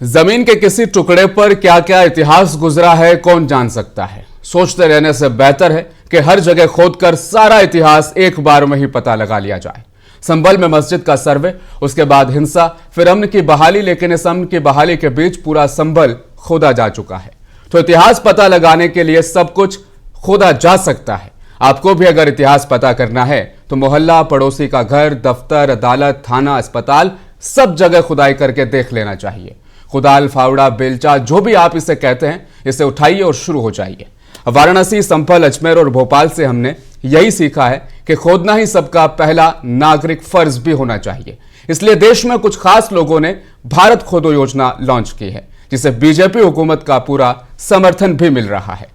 जमीन के किसी टुकड़े पर क्या क्या इतिहास गुजरा है कौन जान सकता है। सोचते रहने से बेहतर है कि हर जगह खोदकर सारा इतिहास एक बार में ही पता लगा लिया जाए। संभल में मस्जिद का सर्वे, उसके बाद हिंसा, फिर अमन की बहाली, लेकिन इस अमन की बहाली के बीच पूरा संभल खोदा जा चुका है। तो इतिहास पता लगाने के लिए सब कुछ खोदा जा सकता है। आपको भी अगर इतिहास पता करना है तो मोहल्ला, पड़ोसी का घर, दफ्तर, अदालत, थाना, अस्पताल, सब जगह खुदाई करके देख लेना चाहिए। खुदाल, फावड़ा, बेलचा, जो भी आप इसे कहते हैं, इसे उठाइए और शुरू हो जाइए। वाराणसी, संभल, अजमेर और भोपाल से हमने यही सीखा है कि खोदना ही सबका पहला नागरिक फर्ज भी होना चाहिए। इसलिए देश में कुछ खास लोगों ने भारत खोदो योजना लॉन्च की है, जिसे बीजेपी हुकूमत का पूरा समर्थन भी मिल रहा है।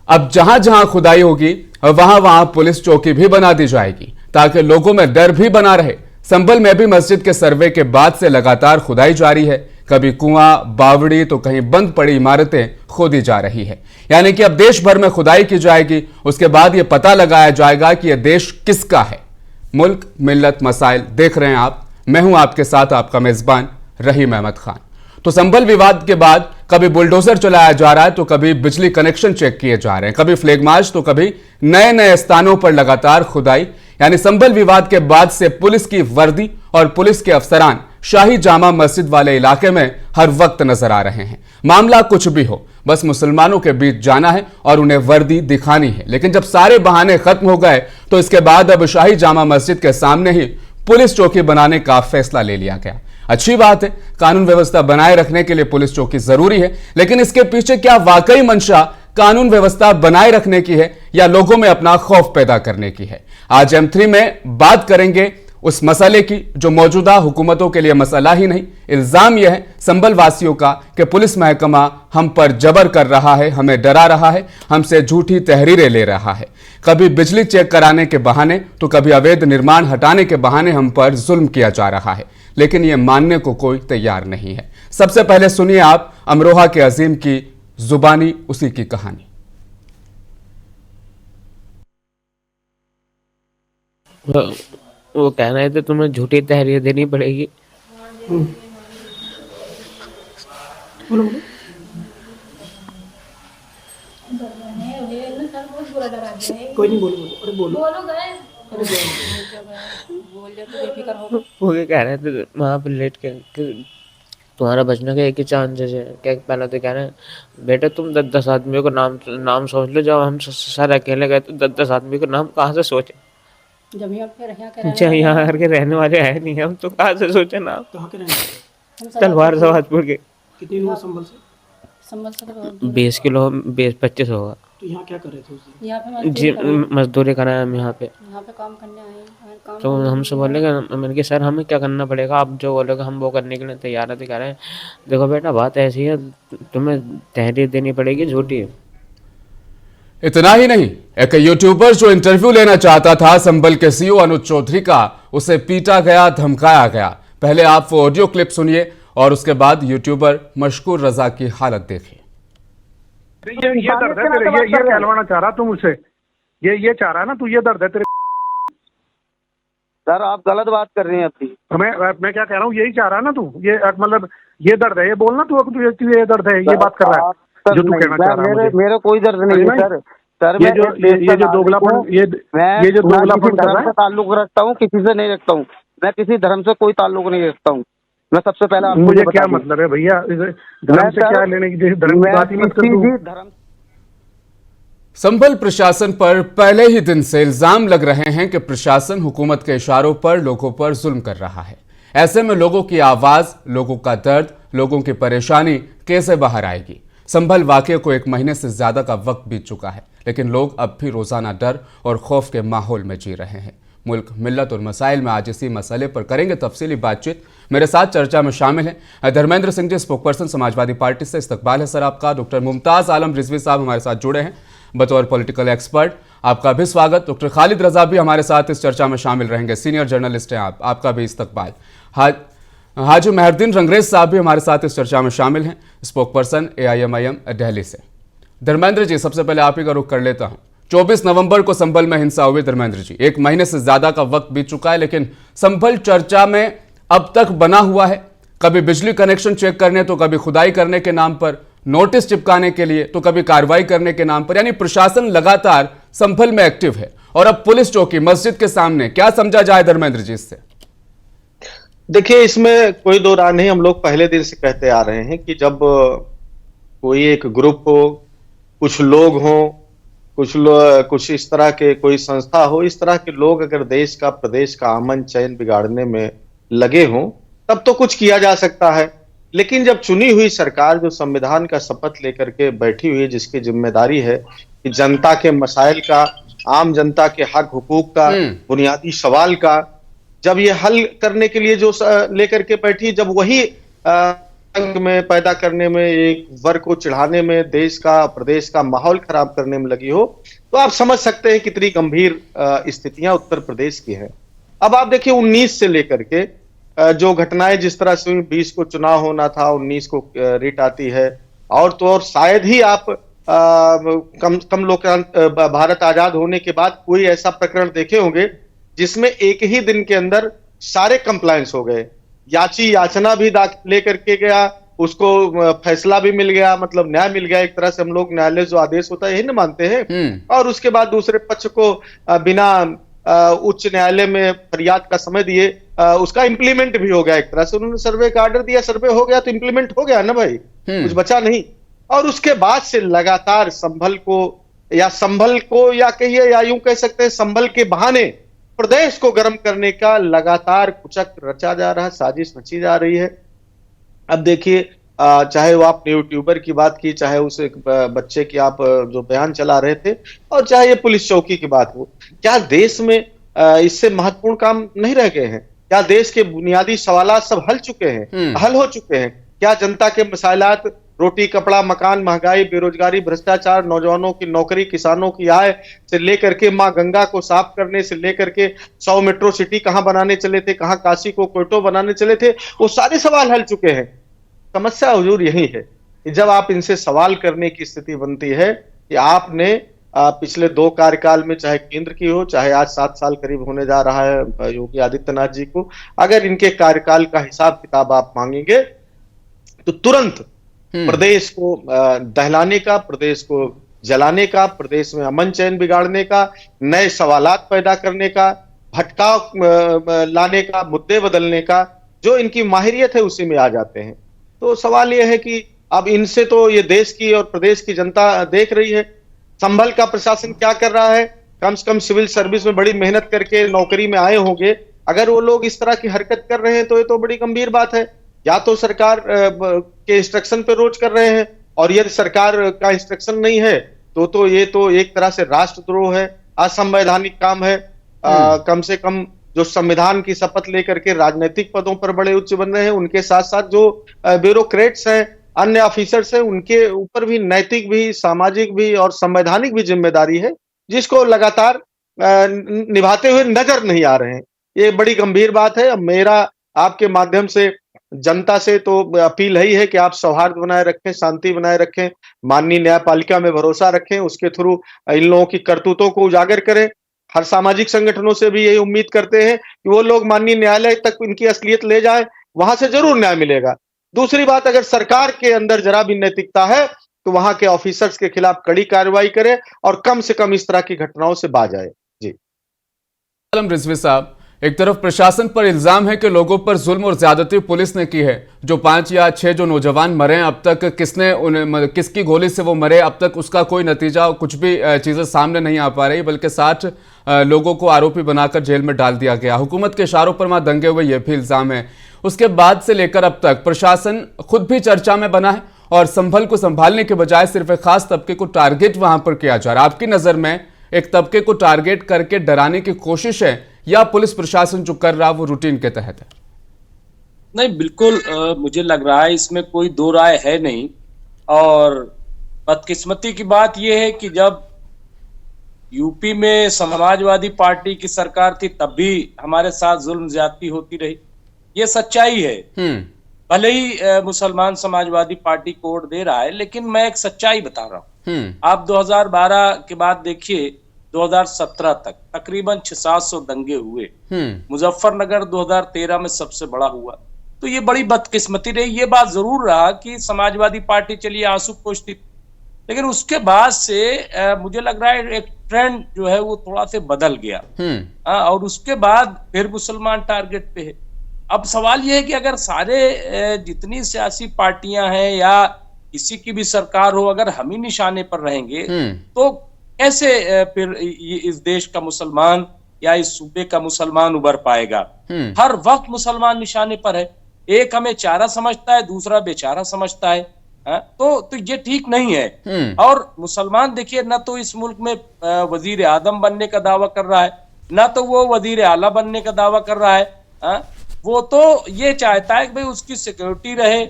अब जहां जहां खुदाई होगी वहां वहां पुलिस चौकी भी बना दी जाएगी, ताकि लोगों में डर भी बना रहे। संभल में भी मस्जिद के सर्वे के बाद से लगातार खुदाई जारी है। कभी कुआं, बावड़ी तो कहीं बंद पड़ी इमारतें खोदी जा रही है। यानी कि अब देश भर में खुदाई की जाएगी, उसके बाद यह पता लगाया जाएगा कि यह देश किसका है। मुल्क, मिल्लत, मसाइल देख रहे हैं आप। मैं हूं आपके साथ आपका मेजबान रहीम अहमद खान। तो संभल विवाद के बाद कभी बुलडोजर चलाया जा रहा है, तो कभी बिजली कनेक्शन चेक किए जा रहे हैं, कभी फ्लैग मार्च, तो कभी नए नए स्थानों पर लगातार खुदाई। यानी संभल विवाद के बाद से पुलिस की वर्दी और पुलिस के अफसरान शाही जामा मस्जिद वाले इलाके में हर वक्त नजर आ रहे हैं। मामला कुछ भी हो, बस मुसलमानों के बीच जाना है और उन्हें वर्दी दिखानी है। लेकिन जब सारे बहाने खत्म हो गए तो इसके बाद अब शाही जामा मस्जिद के सामने ही पुलिस चौकी बनाने का फैसला ले लिया गया। अच्छी बात है, कानून व्यवस्था बनाए रखने के लिए पुलिस चौकी जरूरी है, लेकिन इसके पीछे क्या वाकई मंशा कानून व्यवस्था बनाए रखने की है या लोगों में अपना खौफ पैदा करने की है? आज M3 में बात करेंगे उस मसले की जो मौजूदा हुकूमतों के लिए मसला ही नहीं, इल्जाम यह है संभल वासियों का कि पुलिस महकमा हम पर जबर कर रहा है, हमें डरा रहा है, हमसे झूठी तहरीरें ले रहा है। कभी बिजली चेक कराने के बहाने तो कभी अवैध निर्माण हटाने के बहाने हम पर जुल्म किया जा रहा है, लेकिन यह मानने को कोई तैयार नहीं है। सबसे पहले सुनिए आप अमरोहा के अजीम की जुबानी उसी की कहानी। वो कह रहे थे तुम्हें झूठी तहरीर देनी पड़ेगी। बोलो कोई नहीं, बोलो बोलो, अरे बोलो वो क्या कह रहे थे वहाँ पर लेट के कि तुम्हारा बचने का एक ही चांस है। क्या पहले तो कह रहे हैं बेटा तुम 10 आदमियों को नाम सोच लो। जब हम सर अकेले गए तो 10 आदमी को नाम कहाँ से सोचे? जब यहाँ के रहने वाले है नहीं, हम तो कहाँ से सोचे नाम? कहाँ के रहने वाले? तलवार सवाजपुर के। कितने लोग संभल से? 20 किलो 25 होगा। तो यहाँ क्या कर रहे थे उस दिन? यहाँ पे मजदूरी कराए हम यहाँ पे काम करने आए। तो हमसे बोलेगा, मैंने कहा सर हमें क्या करना पड़ेगा, आप जो बोलेगा हम वो करने के लिए तैयार है। तो कह रहे हैं देखो बेटा बात ऐसी है, तुम्हें तहरीर देनी पड़ेगी झूठी। इतना ही नहीं, एक यूट्यूबर जो इंटरव्यू लेना चाहता था संभल के सीईओ अनुज चौधरी का, उसे पीटा गया, धमकाया गया। पहले आप वो ऑडियो क्लिप सुनिए और उसके बाद यूट्यूबर मशकूर रजा की हालत देखिए। ये दर्द है तेरे, ये कहलवाना चाह रहा तू मुझसे, ये चाह रहा है ना तू, ये दर्द है तेरे। सर आप गलत बात कर रहे हैं अभी। तो मैं क्या कह रहा हूँ, यही चाह रहा है ना तू, ये मतलब ये दर्द है, ये बोलना तू ये दर्द है, ये बात कर रहा है जो तू कहना चाह रहा है। मेरे कोई दर्द नहीं है सर। सर ये जो दोगलापन, ये जो दोगलापन कर रहा है, ताल्लुक रखता हूँ किसी से नहीं रखता हूँ, मैं किसी धर्म से कोई ताल्लुक नहीं रखता हूँ। मैं सबसे पहले मुझे क्या मतलब है भैया, धर्म से क्या लेने की, धर्म की बात ही मत कर। संभल प्रशासन पर पहले ही दिन से इल्जाम लग रहे हैं कि प्रशासन हुकूमत के इशारों पर लोगों पर जुल्म कर रहा है। ऐसे में लोगों की आवाज, लोगों का दर्द, लोगों की परेशानी कैसे बाहर आएगी? संभल वाकये को 1 महीने से ज्यादा का वक्त बीत चुका है, लेकिन लोग अब भी रोजाना डर और खौफ के माहौल में जी रहे हैं। मुल्क, मिल्लत और मसाइल में आज इसी मसले पर करेंगे तफसीली बातचीत। मेरे साथ चर्चा में शामिल हैं धर्मेंद्र सिंह जी, स्पोकपर्सन समाजवादी पार्टी से। इस्तकबाल है सर आपका। डॉक्टर मुमताज आलम रिजवी साहब हमारे साथ जुड़े हैं बतौर पॉलिटिकल एक्सपर्ट, आपका भी स्वागत। डॉक्टर खालिद रजा भी हमारे साथ इस चर्चा में शामिल रहेंगे, सीनियर जर्नलिस्ट हैं आप, आपका भी इस्तकबाल। हाजी मेहरदीन रंगरेज साहब भी हमारे साथ इस चर्चा में शामिल हैं, स्पोकपर्सन AIMIM दिल्ली से। धर्मेंद्र जी, सबसे पहले आप ही का रुख कर लेता हूं। 24 नवंबर को संभल में हिंसा हुई। धर्मेंद्र जी, 1 महीने से ज्यादा का वक्त बीत चुका है, लेकिन संभल चर्चा में अब तक बना हुआ है। कभी बिजली कनेक्शन चेक करने तो कभी खुदाई करने के नाम पर, नोटिस चिपकाने के लिए तो कभी कार्रवाई करने के नाम पर। यानी प्रशासन लगातार संभल में एक्टिव है। और अब पुलिस चौकी मस्जिद के सामने, क्या समझा जाए धर्मेंद्र जी इससे? देखिए, इसमें कोई दो राय नहीं। हम लोग पहले दिन से कहते आ रहे हैं कि जब कोई एक ग्रुप हो, कुछ लोग हों, कुछ इस तरह के कोई संस्था हो, इस तरह के लोग अगर देश का, प्रदेश का अमन चैन बिगाड़ने में लगे हों, तब तो कुछ किया जा सकता है। लेकिन जब चुनी हुई सरकार जो संविधान का शपथ लेकर के बैठी हुई है, जिसकी जिम्मेदारी है कि जनता के मसाइल का, आम जनता के हक हुकूक का, बुनियादी सवाल का, जब ये हल करने के लिए जो लेकर के बैठी, जब वही में पैदा करने में, एक वर्ग को चिढ़ाने में, देश का, प्रदेश का माहौल खराब करने में लगी हो, तो आप समझ सकते हैं कितनी गंभीर स्थितियां उत्तर प्रदेश की हैं। अब आप देखिए 19 से लेकर के जो घटनाएं जिस तरह से 20 को चुनाव होना था, 19 को रिट आती है, और तो और शायद ही आप कम लोग भारत आजाद होने के बाद कोई ऐसा प्रकरण देखे होंगे जिसमें एक ही दिन के अंदर सारे कंप्लायंस हो गए। याचना भी लेकर के गया, उसको फैसला भी मिल गया, मतलब न्याय मिल गया। एक तरह से हम लोग न्यायालय जो आदेश होता है यही ना मानते हैं। और उसके बाद दूसरे पक्ष को बिना उच्च न्यायालय में फरियाद का समय दिए उसका इंप्लीमेंट भी हो गया। एक तरह से उन्होंने सर्वे का ऑर्डर दिया, सर्वे हो गया तो इंप्लीमेंट हो गया ना भाई, कुछ बचा नहीं। और उसके बाद से लगातार संभल को या कहिए, या यूं कह सकते हैं संभल के बहाने प्रदेश को गर्म करने का लगातार कुचक रचा जा रहा है, साजिश रची जा रही है। अब देखिए, चाहे वो आपने यूट्यूबर की बात की, चाहे उस एक बच्चे की आप जो बयान चला रहे थे, और चाहे ये पुलिस चौकी की बात हो, क्या देश में इससे महत्वपूर्ण काम नहीं रह गए हैं? क्या देश के बुनियादी सवालात सब हल चुके हैं, हल हो चुके हैं? क्या जनता के मसाइलात, रोटी कपड़ा मकान, महंगाई, बेरोजगारी, भ्रष्टाचार, नौजवानों की नौकरी, किसानों की आय से लेकर के मां गंगा को साफ करने से लेकर के 100 मेट्रो सिटी कहां बनाने चले थे, कहां काशी को कोयटो बनाने चले थे, वो सारे सवाल हल चुके हैं। समस्या हुजूर यही है कि जब आप इनसे सवाल करने की स्थिति बनती है कि आपने पिछले 2 कार्यकाल में, चाहे केंद्र की हो, चाहे आज 7 साल करीब होने जा रहा है योगी आदित्यनाथ जी को, अगर इनके कार्यकाल का हिसाब किताब आप मांगेंगे तो तुरंत प्रदेश को दहलाने का, प्रदेश को जलाने का, प्रदेश में अमन चैन बिगाड़ने का, नए सवालात पैदा करने का, भटकाव लाने का, मुद्दे बदलने का, जो इनकी माहिरियत है उसी में आ जाते हैं। तो सवाल यह है कि अब इनसे तो ये देश की और प्रदेश की जनता देख रही है। संभल का प्रशासन क्या कर रहा है? कम से कम सिविल सर्विस में बड़ी मेहनत करके नौकरी में आए होंगे, अगर वो लोग इस तरह की हरकत कर रहे हैं तो ये तो बड़ी गंभीर बात है। या तो सरकार के इंस्ट्रक्शन पे रोज कर रहे हैं, और यदि सरकार का इंस्ट्रक्शन नहीं है तो ये तो एक तरह से राष्ट्रद्रोह है, असंवैधानिक काम है। कम से कम जो संविधान की शपथ लेकर के राजनीतिक पदों पर बड़े उच्च बन रहे हैं, उनके साथ साथ जो ब्यूरोक्रेट्स हैं, अन्य ऑफिसर्स हैं, उनके ऊपर भी नैतिक भी, सामाजिक भी और संवैधानिक भी जिम्मेदारी है, जिसको लगातार निभाते हुए नजर नहीं आ रहे हैं। ये बड़ी गंभीर बात है। अब मेरा आपके माध्यम से जनता से तो अपील ही है कि आप सौहार्द बनाए रखें, शांति बनाए रखें, माननीय न्यायपालिका में भरोसा रखें, उसके थ्रू इन लोगों की करतूतों को उजागर करें। हर सामाजिक संगठनों से भी यही उम्मीद करते हैं कि वो लोग माननीय न्यायालय तक इनकी असलियत ले जाएं, वहां से जरूर न्याय मिलेगा। दूसरी बात, अगर सरकार के अंदर जरा भी नैतिकता है तो वहां के ऑफिसर्स के खिलाफ कड़ी कार्रवाई करे और कम से कम इस तरह की घटनाओं से बाज आए। जी रिजवी साहब, एक तरफ प्रशासन पर इल्जाम है कि लोगों पर जुल्म और ज्यादती पुलिस ने की है। जो 5 या 6 जो नौजवान मरे, अब तक किसकी गोली से वो मरे, अब तक उसका कोई नतीजा, कुछ भी चीजें सामने नहीं आ पा रही, बल्कि 60 लोगों को आरोपी बनाकर जेल में डाल दिया गया। हुकूमत के इशारों पर वहां दंगे हुए, यह भी इल्जाम है। उसके बाद से लेकर अब तक प्रशासन खुद भी चर्चा में बना है और संभल को संभालने के बजाय सिर्फ एक खास तबके को टारगेट वहां पर किया जा रहा है। आपकी नजर में एक तबके को टारगेट करके डराने की कोशिश है, या पुलिस प्रशासन जो कर रहा है वो रूटीन के तहत है? नहीं, बिल्कुल मुझे लग रहा है इसमें कोई दो राय है नहीं। और बदकिस्मती की बात यह है कि जब यूपी में समाजवादी पार्टी की सरकार थी तब भी हमारे साथ जुल्म ज्यादती होती रही, ये सच्चाई है। भले ही मुसलमान समाजवादी पार्टी कोड दे रहा है, लेकिन मैं एक सच्चाई बता रहा हूँ। आप 2012 के बाद देखिए 2017 तक तकरीबन 600-700 दंगे हुए। मुजफ्फरनगर 2013 में सबसे बड़ा हुआ, तो ये बड़ी बदकिस्मती रही। ये बात जरूर रहा कि समाजवादी पार्टी चलिए आंसू थी, लेकिन उसके बाद से मुझे लग रहा है एक ट्रेंड जो है वो थोड़ा से बदल गया। और उसके बाद फिर मुसलमान टारगेट पे है। अब सवाल ये है कि अगर सारे जितनी सियासी पार्टियां हैं या किसी की भी सरकार हो, अगर हम ही निशाने पर रहेंगे तो कैसे फिर इस देश का मुसलमान या इस सूबे का मुसलमान उभर पाएगा। हर वक्त मुसलमान निशाने पर है, एक हमें चारा समझता है, दूसरा बेचारा समझता है। तो ये ठीक नहीं है। और मुसलमान देखिए ना तो इस मुल्क में वजीर आदम बनने का दावा कर रहा है, ना तो वो वजीर आला बनने का दावा कर रहा है। वो तो ये चाहता है कि भाई उसकी सिक्योरिटी रहे,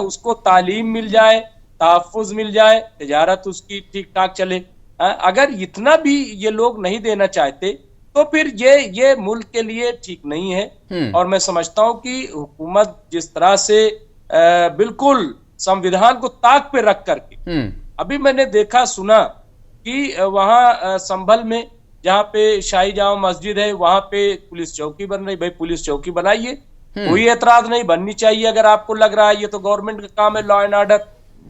उसको तालीम मिल जाए, तहफ्फुज मिल जाए, तिजारत उसकी ठीक ठाक चले। अगर इतना भी ये लोग नहीं देना चाहते तो फिर ये मुल्क के लिए ठीक नहीं है। और मैं समझता हूं कि हुकूमत जिस तरह से बिल्कुल संविधान को ताक पे रख करके, अभी मैंने देखा सुना कि वहां संभल में जहाँ पे शाही जामा मस्जिद है वहां पे पुलिस चौकी बन रही। भाई पुलिस चौकी बनाइए, कोई एतराज नहीं, बननी चाहिए अगर आपको लग रहा है ये तो गवर्नमेंट का काम है, लॉ एंड ऑर्डर।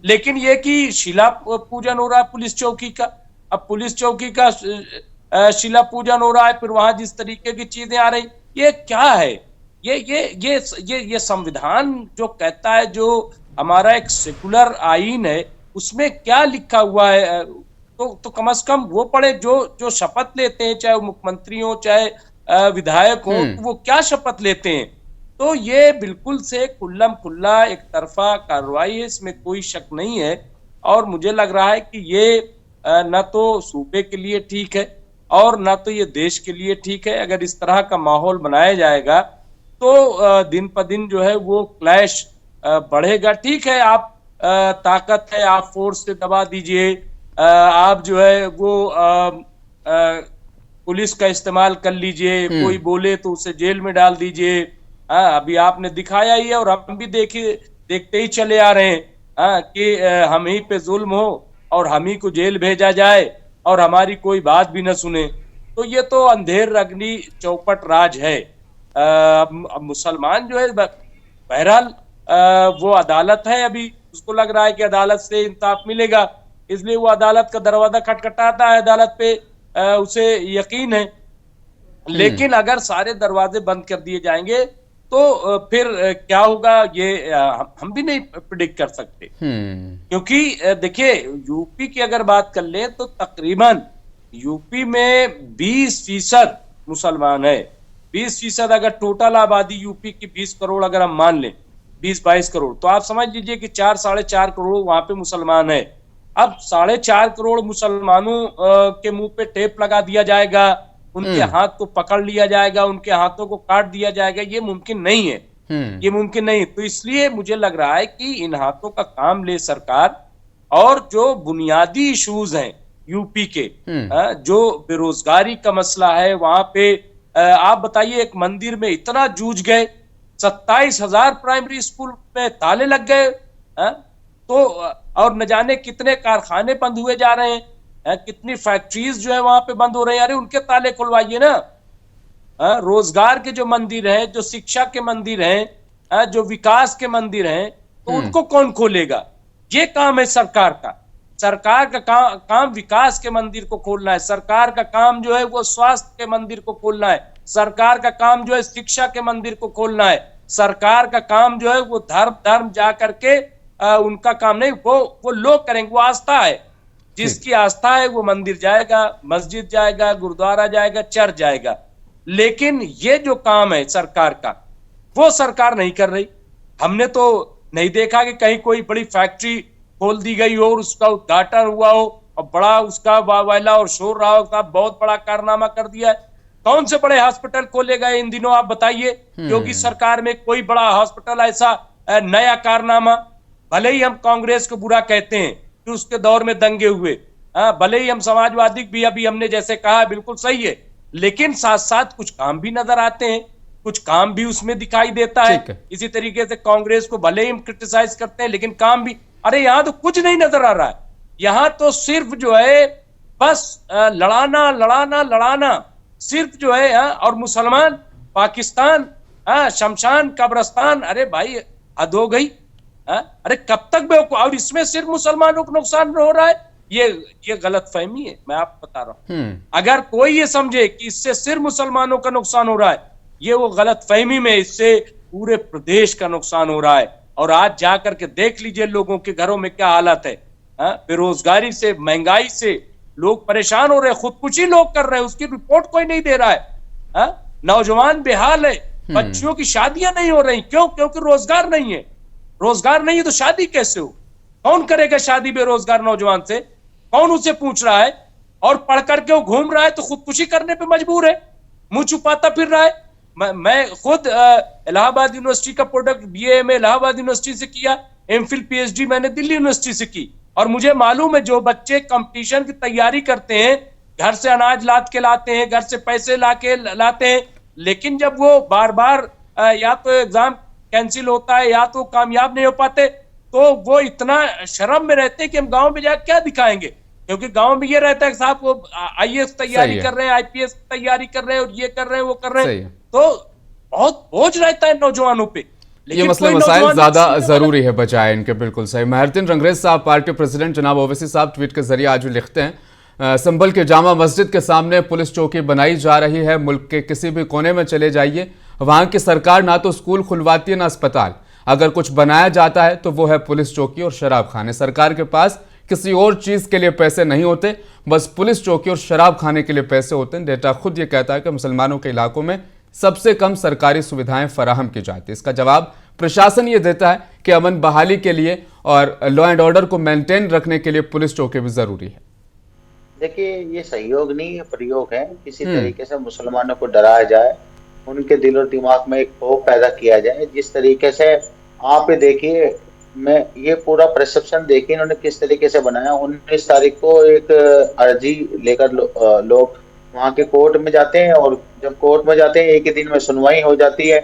लेकिन ये कि शिला पूजन हो रहा है पुलिस चौकी का, अब पुलिस चौकी का शिला पूजन हो रहा है, फिर वहां जिस तरीके की चीजें आ रही, ये क्या है? ये संविधान जो कहता है, जो हमारा एक सेकुलर आईन है, उसमें क्या लिखा हुआ है? तो कम से कम वो पढ़े जो शपथ लेते हैं, चाहे वो मुख्यमंत्री हो चाहे विधायक हो, तो वो क्या शपथ लेते हैं। तो ये बिल्कुल से खुल्लम खुल्ला एक तरफा कार्रवाई है, इसमें कोई शक नहीं है। और मुझे लग रहा है कि ये न तो सूबे के लिए ठीक है और न तो ये देश के लिए ठीक है। अगर इस तरह का माहौल बनाया जाएगा तो दिन पर दिन जो है वो क्लैश बढ़ेगा। ठीक है, आप ताकत है, आप फोर्स से दबा दीजिए, आप जो है वो पुलिस का इस्तेमाल कर लीजिए, कोई बोले तो उसे जेल में डाल दीजिए। अभी आपने दिखाया ही है और हम भी देखते ही चले आ रहे हैं कि हम ही पे जुल्म हो और हम ही को जेल भेजा जाए और हमारी कोई बात भी न सुने। तो ये तो अंधेर अग्नि चौपट राज है। मुसलमान जो है बहरहाल वो अदालत है, अभी उसको लग रहा है कि अदालत से इंसाफ मिलेगा, इसलिए वो अदालत का दरवाजा खटखटाता है, अदालत पे उसे यकीन है। लेकिन अगर सारे दरवाजे बंद कर दिए जाएंगे तो फिर क्या होगा ये हम भी नहीं प्रिडिक्ट कर सकते। क्योंकि देखिए यूपी की अगर बात कर ले तो तकरीबन यूपी में 20% मुसलमान है। 20% अगर टोटल आबादी यूपी की 20 करोड़ अगर हम मान लें, 20-22 करोड़, तो आप समझ लीजिए कि 4-4.5 करोड़ वहां पे मुसलमान है। अब 4.5 करोड़ मुसलमानों के मुंह पे टेप लगा दिया जाएगा, उनके हाथ को पकड़ लिया जाएगा, उनके हाथों को काट दिया जाएगा, ये मुमकिन नहीं है। ये मुमकिन नहीं। तो इसलिए मुझे लग रहा है कि इन हाथों का काम ले सरकार, और जो बुनियादी इश्यूज हैं यूपी के, जो बेरोजगारी का मसला है वहां पे, आप बताइए एक मंदिर में इतना जूझ गए, 27,000 प्राइमरी स्कूल में ताले लग गए, तो और न जाने कितने कारखाने बंद हुए जा रहे हैं, कितनी फैक्ट्रीज जो है वहां पे बंद हो रही है। अरे उनके ताले खुलवाइए ना। रोजगार के जो मंदिर हैं, जो शिक्षा के मंदिर हैं, जो विकास के मंदिर हैं, तो उनको कौन खोलेगा? ये काम है सरकार का। सरकार का काम विकास के मंदिर को खोलना है, सरकार का काम जो है वो स्वास्थ्य के मंदिर को खोलना है, सरकार का काम जो है शिक्षा के मंदिर को खोलना है, सरकार का काम जो है वो धर्म जा करके उनका काम नहीं, वो लोग करेंगे, वो आस्था है। जिसकी आस्था है वो मंदिर जाएगा, मस्जिद जाएगा, गुरुद्वारा जाएगा, चर्च जाएगा। लेकिन ये जो काम है सरकार का, वो सरकार नहीं कर रही। हमने तो नहीं देखा कि कहीं कोई बड़ी फैक्ट्री खोल दी गई हो और उसका उद्घाटन हुआ हो और बड़ा उसका वावैला और शोर रहा हो, साहब बहुत बड़ा कारनामा कर दिया है। कौन से बड़े हॉस्पिटल खोले गए इन दिनों, आप बताइए। योगी सरकार में कोई बड़ा हॉस्पिटल ऐसा नया कारनामा, भले ही हम कांग्रेस को बुरा कहते हैं कि उसके दौर में दंगे हुए, भले ही हम समाजवादी भी अभी हमने जैसे कहा बिल्कुल सही है, लेकिन साथ साथ कुछ काम भी नजर आते हैं, कुछ काम भी उसमें दिखाई देता है। इसी तरीके से कांग्रेस को भले ही हम क्रिटिसाइज करते हैं, लेकिन काम भी, अरे यहाँ तो कुछ नहीं नजर आ रहा है। यहाँ तो सिर्फ जो है बस लड़ाना लड़ाना लड़ाना, सिर्फ जो है। और मुसलमान पाकिस्तान हाँ, शमशान कब्रस्तान, अरे भाई हद हो गई। हाँ, अरे कब तक बेवकूफ, और इसमें सिर्फ मुसलमानों को नुकसान हो रहा है, ये गलत फहमी है, मैं आपको बता रहा हूँ। अगर कोई ये समझे कि इससे सिर्फ मुसलमानों का नुकसान हो रहा है, ये वो गलत फहमी में, इससे पूरे प्रदेश का नुकसान हो रहा है। और आज जाकर के देख लीजिए लोगों के घरों में क्या हालत है। बेरोजगारी से, महंगाई से लोग परेशान हो रहे हैं, खुदकुशी लोग कर रहे हैं, उसकी रिपोर्ट कोई नहीं दे रहा है। नौजवान बेहाल है, बच्चियों की शादियां नहीं हो रही, क्यों? क्योंकि रोजगार नहीं है। रोजगार नहीं है तो शादी कैसे हो? कौन करेगा शादी बेरोजगार नौजवान से? कौन उसे पूछ रहा है? और पढ़ करके वो घूम रहा है तो खुदकुशी करने पे मजबूर है, मुंह छुपाता फिर रहा है। मैं खुद इलाहाबाद यूनिवर्सिटी का प्रोडक्ट बीए में इलाहाबाद यूनिवर्सिटी से किया, एमफिल पीएचडी मैंने दिल्ली यूनिवर्सिटी से की, और मुझे मालूम है जो बच्चे कंपटीशन की तैयारी करते हैं, घर से अनाज लाद के लाते हैं, घर से पैसे लाते हैं, लेकिन जब वो बार बार या तो एग्जाम कैंसिल होता है या तो कामयाब नहीं हो पाते, तो वो इतना शर्म में रहते हैं कि हम गांव में जाकर क्या दिखाएंगे। क्योंकि गांव में ये रहता है कि साहब वो आईएएस तैयारी कर रहे हैं, आईपीएस तैयारी कर रहे हैं, और ये कर रहे हैं, वो कर रहे हैं, तो बहुत बोझ रहता है नौजवानों पे। ये मसले मसाइल ज्यादा जरूरी है बजाय इनके। बिल्कुल सही। महरुद्दीन रंगरेज साहब, पार्टी प्रेसिडेंट जनाब ओवैसी साहब ट्वीट के जरिए आज लिखते हैं, संभल के जामा मस्जिद के सामने पुलिस चौकी बनाई जा रही है। मुल्क के किसी भी कोने में चले जाइए, वहां की सरकार ना तो स्कूल खुलवाती है ना अस्पताल। अगर कुछ बनाया जाता है तो वो है पुलिस चौकी और शराब खाने। सरकार के पास किसी और चीज के लिए पैसे नहीं होते, बस पुलिस चौकी और शराब खाने के लिए पैसे होते हैं। डेटा खुद ये कहता है कि मुसलमानों के इलाकों में सबसे कम सरकारी सुविधाएं फराहम की जाती है। इसका जवाब प्रशासन ये देता है कि अमन बहाली के लिए और लॉ एंड ऑर्डर को मेंटेन रखने के लिए पुलिस चौकी भी जरूरी है। देखिए, ये सहयोग नहीं, ये प्रयोग है। किसी तरीके से मुसलमानों को डराया जाए, उनके दिल और दिमाग में एक खौफ पैदा किया जाए। जिस तरीके से आप देखिए, मैं ये पूरा परसेप्शन देखिए इन्होंने किस तरीके से बनाया। 19 तारीख को एक अर्जी लेकर लोग वहाँ के कोर्ट में जाते हैं, और जब कोर्ट में जाते हैं एक ही दिन में सुनवाई हो जाती है,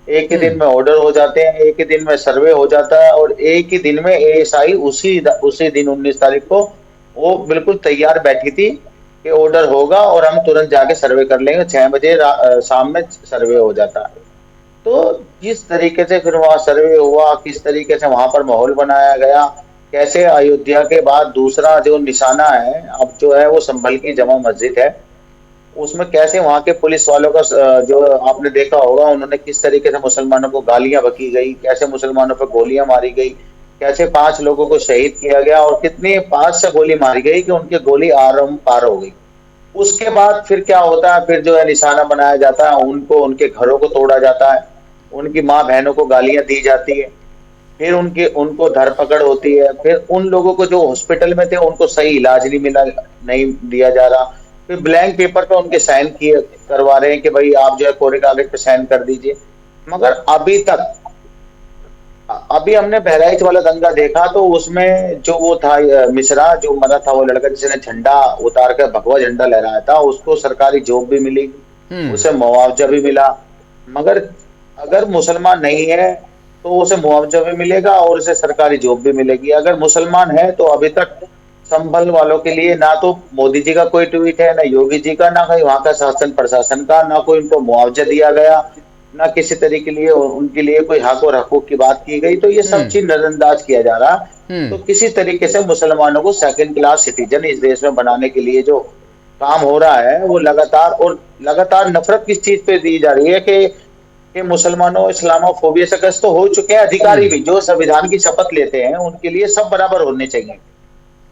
एक ही दिन में ऑर्डर हो जाते हैं, एक ही दिन में सर्वे हो जाता है, और एक ही दिन में एएसआई उसी दिन 19 तारीख को वो बिल्कुल तैयार बैठी थी कि ऑर्डर होगा और हम तुरंत जाके सर्वे कर लेंगे। 6 बजे शाम में सर्वे हो जाता है। तो जिस तरीके से फिर वहाँ सर्वे हुआ, किस तरीके से वहां पर माहौल बनाया गया, कैसे अयोध्या के बाद दूसरा जो निशाना है अब जो है वो संभल की जमा मस्जिद है, उसमें कैसे वहाँ के पुलिस वालों का जो आपने देखा होगा, उन्होंने किस तरीके से मुसलमानों को गालियां बकी गई, कैसे मुसलमानों पर गोलियां मारी गई, कैसे 5 लोगों को शहीद किया गया, और कितनी 5 से गोली मारी गई कि उनकी गोली आरम पार हो गई। उसके बाद फिर क्या होता है, फिर जो है निशाना बनाया जाता है, उनको उनके घरों को तोड़ा जाता है, उनकी माँ बहनों को गालियां दी जाती है, फिर उनको धरपकड़ होती है, फिर उन लोगों को जो हॉस्पिटल में थे उनको सही इलाज नहीं दिया जा रहा, फिर ब्लैंक पेपर पे उनके साइन करवा रहे हैं कि भाई आप जो है कोरे कागज पे साइन कर दीजिए। मगर अभी हमने बहराइच वाला दंगा देखा, तो उसमें जो वो था मिश्रा जो मरा था, वो लड़का जिसने झंडा उतार कर भगवा झंडा लहराया था, उसको सरकारी जॉब भी मिली, उसे मुआवजा भी मिला। मगर अगर मुसलमान नहीं है तो उसे मुआवजा भी मिलेगा और उसे सरकारी जॉब भी मिलेगी। अगर मुसलमान है तो अभी तक संभल वालों के लिए ना तो मोदी जी का कोई ट्वीट है, ना योगी जी का, ना कहीं वहां का शासन प्रशासन का, ना कोई उनको मुआवजा दिया गया, ना किसी तरीके के लिए उनके लिए कोई हक और हकूक की बात की गई। तो ये सब चीज नजरअंदाज किया जा रहा। तो किसी तरीके से मुसलमानों को सेकंड क्लास सिटीजन इस देश में बनाने के लिए जो काम हो रहा है वो लगातार नफरत किस चीज पे दी जा रही है कि मुसलमानों इस्लामोफोबिया से ग्रस्त तो हो चुके हैं अधिकारी भी, जो संविधान की शपथ लेते हैं उनके लिए सब बराबर होने चाहिए,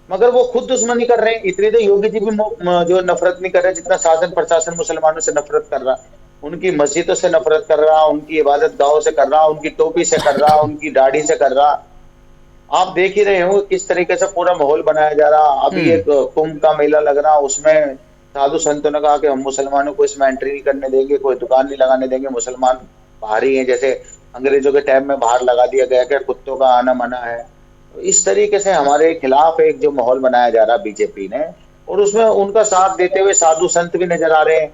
मगर वो खुद दुश्मनी कर रहे हैं। इतनी तो योगी जी भी जो नफरत नहीं कर रहे जितना शासन प्रशासन मुसलमानों से नफरत कर रहा, उनकी मस्जिदों से नफरत कर रहा, उनकी इबादत गाहों से कर रहा, उनकी टोपी से कर रहा, उनकी दाढ़ी से कर रहा। आप देख ही रहे हो किस तरीके से पूरा माहौल बनाया जा रहा। अभी एक कुंभ का मेला लग रहा, उसमें साधु संतों ने कहा कि हम मुसलमानों को इसमें एंट्री नहीं करने देंगे, कोई दुकान नहीं लगाने देंगे, मुसलमान बाहरी हैं, जैसे अंग्रेजों के टाइम में बाहर लगा दिया गया कि कुत्तों का आना मना है। तो इस तरीके से हमारे खिलाफ एक जो माहौल बनाया जा रहा बीजेपी ने, और उसमें उनका साथ देते हुए साधु संत भी नजर आ रहे हैं।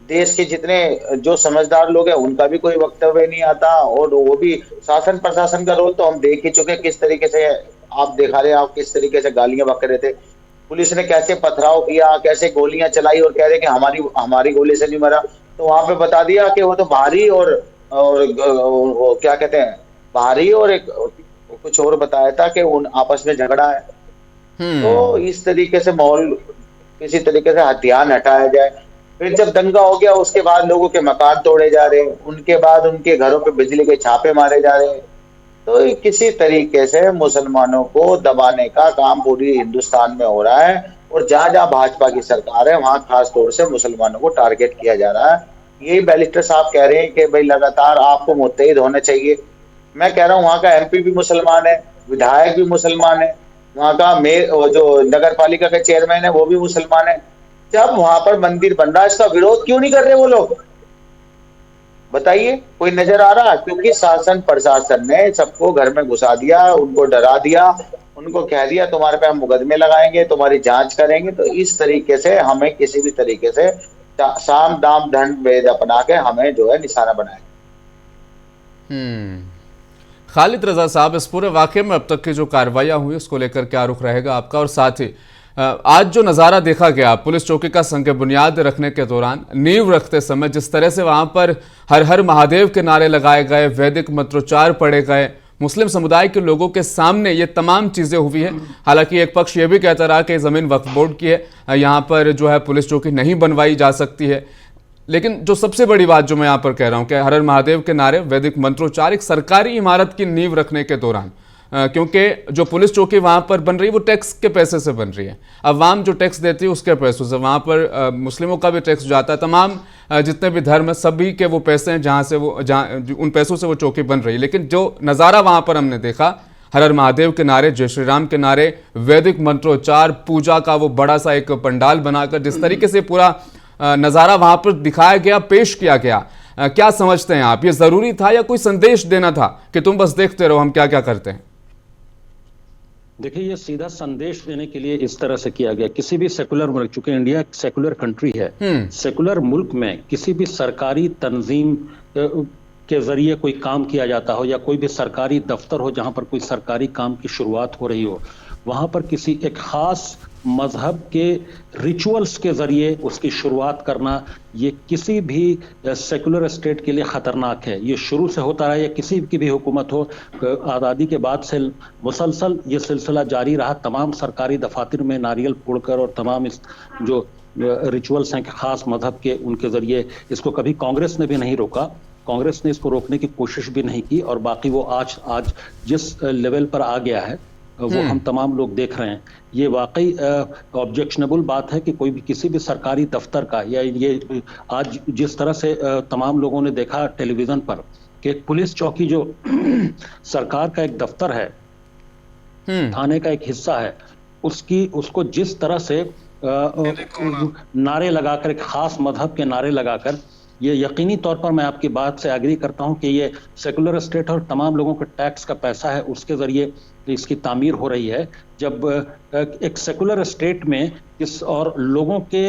देश के जितने जो समझदार लोग हैं उनका भी कोई वक्तव्य नहीं आता, और वो भी शासन प्रशासन का रोल तो हम देख ही चुके किस तरीके से आप दिखा रहे हैं, आप किस तरीके से गालियां बक रहे थे, पुलिस ने कैसे पथराव किया, कैसे गोलियां चलाई और कह रहे कि हमारी गोली से नहीं मरा। तो वहां पे बता दिया कि वो तो बाहरी और और वो क्या कहते हैं बाहरी, और एक कुछ और बताया था कि उन आपस में झगड़ा है। तो इस तरीके से माहौल किसी तरीके से ध्यान हटाया जाए। फिर जब दंगा हो गया उसके बाद लोगों के मकान तोड़े जा रहे, उनके बाद उनके घरों पे बिजली के छापे मारे जा रहे। तो किसी तरीके से मुसलमानों को दबाने का काम पूरी हिंदुस्तान में हो रहा है, और जहां जहां भाजपा की सरकार है वहां खास तौर से मुसलमानों को टारगेट किया जा रहा है। यही बैरिस्टर साहब कह रहे हैं कि भाई लगातार आपको मुत्तहिद होना चाहिए। मैं कह रहा हूँ वहां का एमपी भी मुसलमान है, विधायक भी मुसलमान है, वहां का मेयर जो नगर पालिका के चेयरमैन है वो भी मुसलमान है। जब वहां पर मंदिर बन रहा है इसका विरोध क्यों नहीं कर रहे वो लोग, बताइए? कोई नजर आ रहा? क्योंकि शासन प्रशासन ने सबको घर में घुसा दिया, उनको डरा दिया, उनको कह दिया तुम्हारे पे हम मुकदमे लगाएंगे, तुम्हारी जांच करेंगे। तो इस तरीके से हमें किसी भी तरीके से साम दाम दंड भेद अपना के हमें जो है निशाना बनाए। खालिद रजा साहब, इस पूरे वाकये में अब तक की जो कार्रवाइयां हुई उसको लेकर क्या रुख रहेगा आपका? और साथ ही आज जो नज़ारा देखा गया पुलिस चौकी का संग बुनियाद रखने के दौरान, नींव रखते समय जिस तरह से वहां पर हर हर महादेव के नारे लगाए गए, वैदिक मंत्रोच्चार पढ़े गए, मुस्लिम समुदाय के लोगों के सामने ये तमाम चीज़ें हुई है। हालांकि एक पक्ष ये भी कहता रहा कि ज़मीन वक्फ बोर्ड की है, यहाँ पर जो है पुलिस चौकी नहीं बनवाई जा सकती है। लेकिन जो सबसे बड़ी बात जो मैं यहाँ पर कह रहा हूँ कि हर हर महादेव के नारे, वैदिक मंत्रोच्चार एक सरकारी इमारत की नींव रखने के दौरान, क्योंकि जो पुलिस चौकी वहाँ पर बन रही है वो टैक्स के पैसे से बन रही है, अवाम जो टैक्स देती है उसके पैसों से, वहाँ पर मुस्लिमों का भी टैक्स जाता है, तमाम जितने भी धर्म है सभी के वो पैसे हैं जहाँ उन पैसों से वो चौकी बन रही है। लेकिन जो नज़ारा वहाँ पर हमने देखा, हर हर महादेव के नारे, जय श्री राम के नारे, वैदिक मंत्रोच्चार, पूजा का वो बड़ा सा एक पंडाल बनाकर जिस तरीके से पूरा नज़ारा वहाँ पर दिखाया गया, पेश किया गया, क्या समझते हैं आप? ये ज़रूरी था या कोई संदेश देना था कि तुम बस देखते रहो हम क्या क्या करते हैं? देखिए, ये सीधा संदेश देने के लिए इस तरह से किया गया। किसी भी सेकुलर मुल्क, चूंकि इंडिया एक सेकुलर कंट्री है, सेकुलर मुल्क में किसी भी सरकारी तंजीम के जरिए कोई काम किया जाता हो या कोई भी सरकारी दफ्तर हो जहां पर कोई सरकारी काम की शुरुआत हो रही हो, वहां पर किसी एक खास मजहब के रिचुअल्स के जरिए उसकी शुरुआत करना, ये किसी भी सेकुलर स्टेट के लिए खतरनाक है। ये शुरू से होता रहा, या किसी की भी हुकूमत हो, आज़ादी के बाद से मुसलसल ये सिलसिला जारी रहा। तमाम सरकारी दफातर में नारियल फोड़कर और तमाम इस जो रिचुअल्स हैं खास मजहब के, उनके जरिए, इसको कभी कांग्रेस ने भी नहीं रोका, कांग्रेस ने इसको रोकने की कोशिश भी नहीं की। और बाकी वो आज जिस लेवल पर आ गया है वो हम तमाम लोग देख रहे हैं। ये वाकई ऑब्जेक्शनेबल बात है कि कोई भी किसी भी सरकारी दफ्तर का, या ये आज जिस तरह से तमाम लोगों ने देखा टेलीविजन पर कि पुलिस चौकी जो सरकार का एक दफ्तर है, थाने का एक हिस्सा है, उसको जिस तरह से नारे लगाकर, एक खास मजहब के नारे लगाकर, ये यकीनी तौर पर मैं आपकी बात से एग्री करता हूं कि ये सेकुलर स्टेट और तमाम लोगों के टैक्स का पैसा है, उसके जरिए इसकी तामीर हो रही है। जब एक सेकुलर स्टेट में इस और लोगों के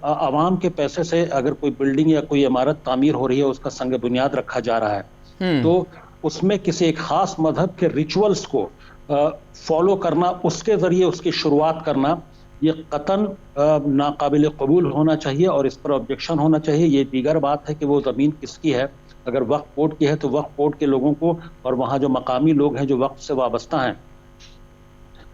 आवाम के पैसे से अगर कोई बिल्डिंग या कोई इमारत तामीर हो रही है, उसका संग बुनियाद रखा जा रहा है, तो उसमें किसी एक खास मजहब के रिचुअल्स को फॉलो करना, उसके जरिए उसकी शुरुआत करना, ये कतन नाकाबिल कबूल होना चाहिए और इस पर ऑब्जेक्शन होना चाहिए। ये दीगर बात है कि वो ज़मीन किसकी है, अगर वक्फ बोर्ड की है तो वक्फ बोर्ड के लोगों को और वहाँ जो मकामी लोग हैं जो वक्फ से वाबस्ता हैं,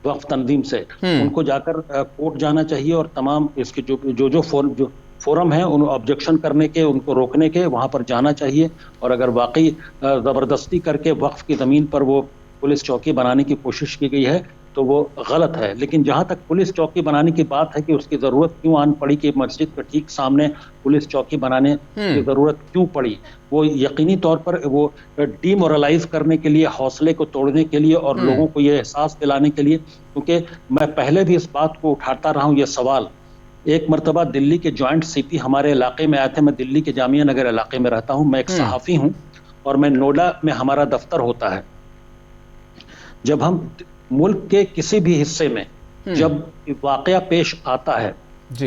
वक्फ तंजीम से, उनको जाकर कोर्ट जाना चाहिए और तमाम इसके जो फोरम है उन ऑब्जेक्शन करने के, उनको रोकने के, वहाँ पर जाना चाहिए। और अगर वाकई ज़बरदस्ती करके वक्फ की ज़मीन पर वो पुलिस चौकी बनाने की कोशिश की गई है तो वो गलत है। लेकिन जहां तक पुलिस चौकी बनाने की बात है कि उसकी जरूरत क्यों आन पड़ी, कि मस्जिद के ठीक सामने पुलिस चौकी बनाने की जरूरत क्यों पड़ी, वो यकीनी तौर पर वो डीमोरलाइज करने के लिए, हौसले को तोड़ने के लिए और लोगों को ये एहसास दिलाने के लिए। क्योंकि मैं पहले भी इस बात को उठाता रहा हूँ, ये सवाल। एक मरतबा दिल्ली के जॉइंट सीपी हमारे इलाके में आए थे। मैं दिल्ली के जामिया नगर इलाके में रहता हूँ, मैं एक सहाफ़ी हूँ और मैं नोएडा में हमारा दफ्तर होता है। जब हम मुल्क के किसी भी हिस्से में जब वाकया पेश आता है,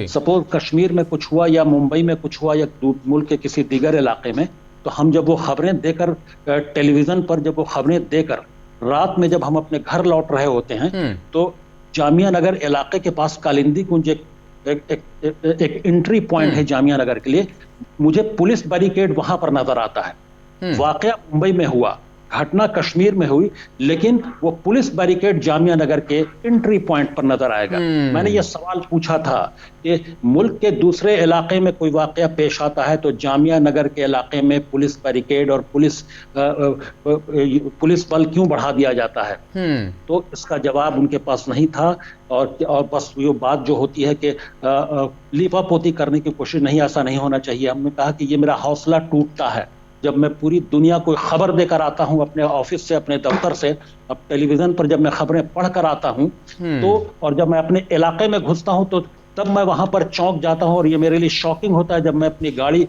सपोज कश्मीर में कुछ हुआ या मुंबई में कुछ हुआ या मुल्क के किसी दीगर इलाके में, तो हम जब वो खबरें देकर टेलीविजन पर, जब वो खबरें देकर रात में जब हम अपने घर लौट रहे होते हैं, तो जामिया नगर इलाके के पास कालिंदी कुंज एक एंट्री पॉइंट है जामिया नगर के लिए, मुझे पुलिस बैरिकेड वहां पर नजर आता है। वाकया मुंबई में हुआ, घटना कश्मीर में हुई, लेकिन वो पुलिस बैरिकेड जामिया नगर के एंट्री पॉइंट पर नजर आएगा। मैंने ये सवाल पूछा था कि मुल्क के दूसरे इलाके में कोई वाकया पेश आता है तो जामिया नगर के इलाके में पुलिस बैरिकेड और पुलिस बल क्यों बढ़ा दिया जाता है? तो इसका जवाब उनके पास नहीं था। और बस ये बात जो होती है कि लीपापोती करने की कोशिश, नहीं, ऐसा नहीं होना चाहिए। हमने कहा कि ये मेरा हौसला टूटता है जब मैं पूरी दुनिया को खबर देकर आता हूं अपने ऑफिस से, अपने दफ्तर से, अब टेलीविजन पर जब मैं खबरें पढ़कर आता हूं तो, और जब मैं अपने इलाके में घुसता हूं तो तब मैं वहां पर चौंक जाता हूं। और ये मेरे लिए शॉकिंग होता है जब मैं अपनी गाड़ी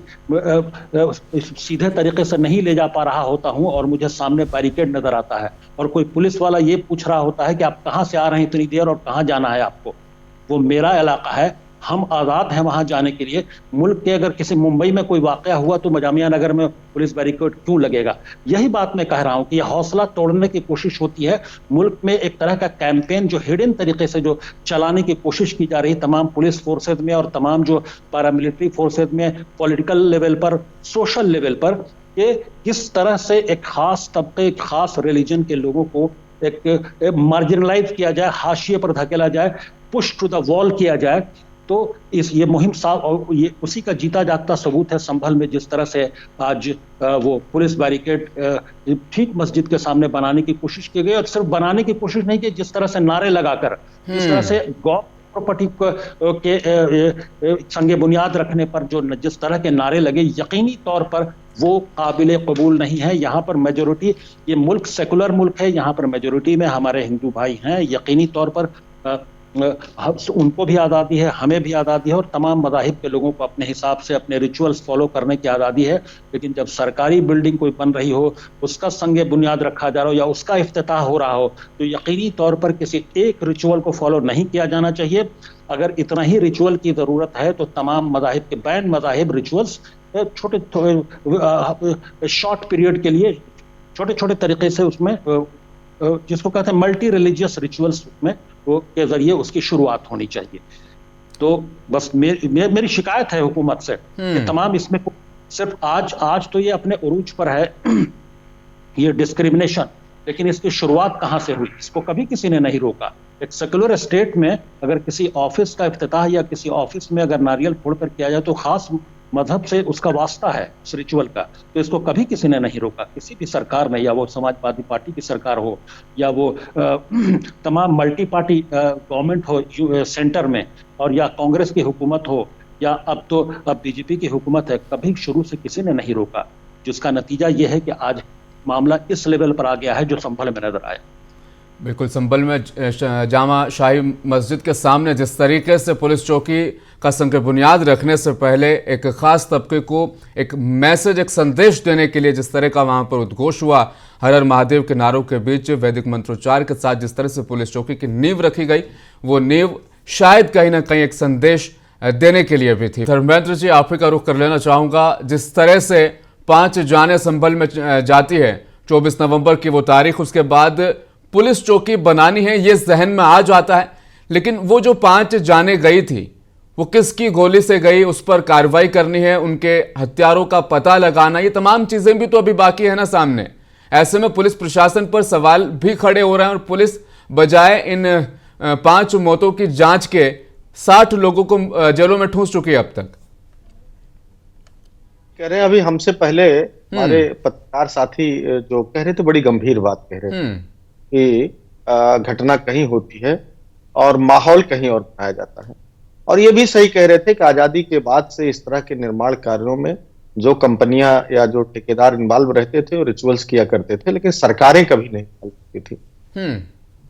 सीधे तरीके से नहीं ले जा पा रहा होता हूं और मुझे सामने बैरिकेड नजर आता है और कोई पुलिस वाला ये पूछ रहा होता है कि आप कहां से आ रहे हैं इतनी देर और कहां जाना है आपको। वो मेरा इलाका है, हम आज़ाद हैं वहां जाने के लिए। मुल्क के अगर किसी मुंबई में कोई वाकया हुआ तो जामिया नगर में पुलिस बैरिकेड क्यों लगेगा? यही बात मैं कह रहा हूं कि यह हौसला तोड़ने की कोशिश होती है। मुल्क में एक तरह का कैंपेन जो हिडन तरीके से जो चलाने की कोशिश की जा रही है तमाम पुलिस फोर्सेज में और तमाम जो पैरामिलिट्री फोर्सेज में, पॉलिटिकल लेवल पर, सोशल लेवल पर, कि किस तरह से एक खास तबके, एक खास रिलीजन के लोगों को एक मार्जिनलाइज किया जाए, हाशिए पर धकेला जाए, पुश टू द वॉल किया जाए। तो ये मुहिम साफ, और ये उसी का जीता जागता सबूत है संभल में, जिस तरह से आज वो पुलिस बैरिकेड ठीक मस्जिद के सामने बनाने की कोशिश की गई। और सिर्फ बनाने की कोशिश नहीं की, जिस तरह से नारे लगाकर, जिस तरह से गौ प्रॉपर्टी के संगे बुनियाद रखने पर जिस तरह के नारे लगे, यकीनी तौर पर वो काबिल कबूल नहीं है। यहाँ पर मेजोरिटी, ये मुल्क सेकुलर मुल्क है, यहाँ पर मेजोरिटी में हमारे हिंदू भाई हैं। यकीनी तौर पर उनको भी आज़ादी है, हमें भी आज़ादी है, और तमाम मज़ाहिब के लोगों को अपने हिसाब से अपने रिचुअल्स फॉलो करने की आज़ादी है। लेकिन जब सरकारी बिल्डिंग कोई बन रही हो, उसका संगे बुनियाद रखा जा रहा हो या उसका इफ्तिताह हो रहा हो, तो यकीनी तौर पर किसी एक रिचुअल को फॉलो नहीं किया जाना चाहिए। अगर इतना ही रिचुअल की ज़रूरत है तो तमाम मज़ाहिब के बैन मज़ाहिब रिचुअल्स छोटे शॉर्ट पीरियड के लिए छोटे छोटे तरीके से उसमें, जिसको कहते हैं मल्टी रिलीजियस रिचुअल्स में के जरिए उसकी शुरुआत होनी चाहिए। तो बस मेरी शिकायत है हुकूमत से कि तमाम इसमें सिर्फ आज तो ये अपने उरूज पर है ये डिस्क्रिमिनेशन, लेकिन इसकी शुरुआत कहां से हुई? इसको कभी किसी ने नहीं रोका। एक सेकुलर स्टेट में अगर किसी ऑफिस का इफ्तिताह या किसी ऑफिस में अगर नारियल फोड़कर किया जाए तो खास मजहब से उसका वास्ता है, उस रिचुअल का, तो इसको कभी किसी ने नहीं रोका, किसी भी सरकार ने, या वो समाजवादी पार्टी की सरकार हो या वो तमाम मल्टी पार्टी गवर्नमेंट हो सेंटर में, और या कांग्रेस की हुकूमत हो या अब बीजेपी की हुकूमत है, कभी शुरू से किसी ने नहीं रोका। जिसका नतीजा ये है कि आज मामला इस लेवल पर आ गया है जो संभल में नजर आया। बिल्कुल, संभल में जामा शाही मस्जिद के सामने जिस तरीके से पुलिस चौकी का संग बुनियाद रखने से पहले एक खास तबके को एक मैसेज, एक संदेश देने के लिए जिस तरह का वहां पर उद्घोष हुआ, हर हर महादेव के नारों के बीच वैदिक मंत्रोच्चार के साथ जिस तरह से पुलिस चौकी की नींव रखी गई, वो नींव शायद कहीं ना कहीं एक संदेश देने के लिए भी थी। धर्मेंद्र जी, आप ही का रुख कर लेना चाहूँगा। जिस तरह से 5 जाने संभल में जाती है, 24 नवंबर की वो तारीख, उसके बाद पुलिस चौकी बनानी है, ये जहन में आ जाता है, लेकिन वो जो 5 जाने गई थी वो किसकी गोली से गई, उस पर कार्रवाई करनी है, उनके हत्यारों का पता लगाना, ये तमाम चीजें भी तो अभी बाकी है ना सामने। ऐसे में पुलिस प्रशासन पर सवाल भी खड़े हो रहे हैं और पुलिस बजाय इन 5 मौतों की जांच के 60 लोगों को जेलों में ठूंस चुकी है अब तक। कह रहे हैं अभी हमसे पहले हमारे पत्रकार साथी जो कह रहे थे, बड़ी गंभीर बात कह रहे थे कि घटना कहीं होती है और माहौल कहीं और बनाया जाता है। और ये भी सही कह रहे थे कि आजादी के बाद से इस तरह के निर्माण कार्यों में जो कंपनियां या जो ठेकेदार इन्वॉल्व रहते थे वो रिचुअल्स किया करते थे, लेकिन सरकारें कभी नहीं करती थी।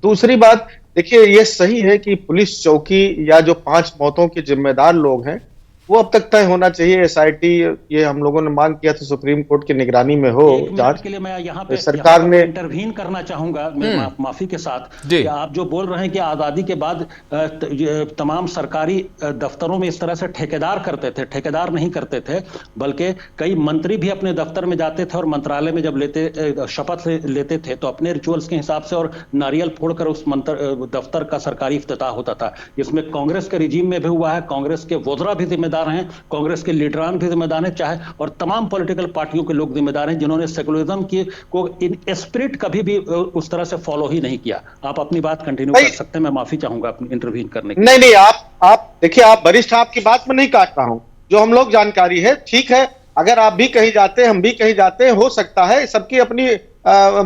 दूसरी बात देखिए, ये सही है कि पुलिस चौकी या जो 5 मौतों के जिम्मेदार लोग हैं वो अब तक तय होना चाहिए। SIT ये हम लोगों ने मांग किया था सुप्रीम कोर्ट की निगरानी में हो जांच। के लिए मैं यहाँ पे सरकार ने इंटरवीन करना चाहूंगा, मैं माफी के साथ कि आप जो बोल रहे हैं कि आजादी के बाद तमाम सरकारी दफ्तरों में इस तरह से ठेकेदार करते थे, ठेकेदार नहीं करते थे, बल्कि कई मंत्री भी अपने दफ्तर में जाते थे और मंत्रालय में जब शपथ लेते थे तो अपने रिचुअल्स के हिसाब से और नारियल फोड़कर उस दफ्तर का सरकारी इफ्तिताह होता था। इसमें कांग्रेस के रिजीम में भी हुआ है, कांग्रेस के वज़रा भी जिम्मेदार जिम्मेदार हैं, कांग्रेस के लीडरान भी जिम्मेदार हैं, चाहे और तमाम पॉलिटिकल पार्टियों के लोग जिम्मेदार हैं जिन्होंने सेकुलरिज्म की को इन स्पिरिट कभी भी उस तरह से फॉलो ही नहीं किया। आप अपनी बात कंटिन्यू कर सकते हैं, मैं माफी चाहूंगा अपनी इंटरव्यू करने की। नहीं, आप देखिए, आप वरिष्ठ, आपकी बात में नहीं काट रहा हूं, जो हम लोग जानकारी है ठीक है। अगर आप भी कहीं जाते हैं, हम भी कहीं जाते हैं, हो सकता है, सबकी अपनी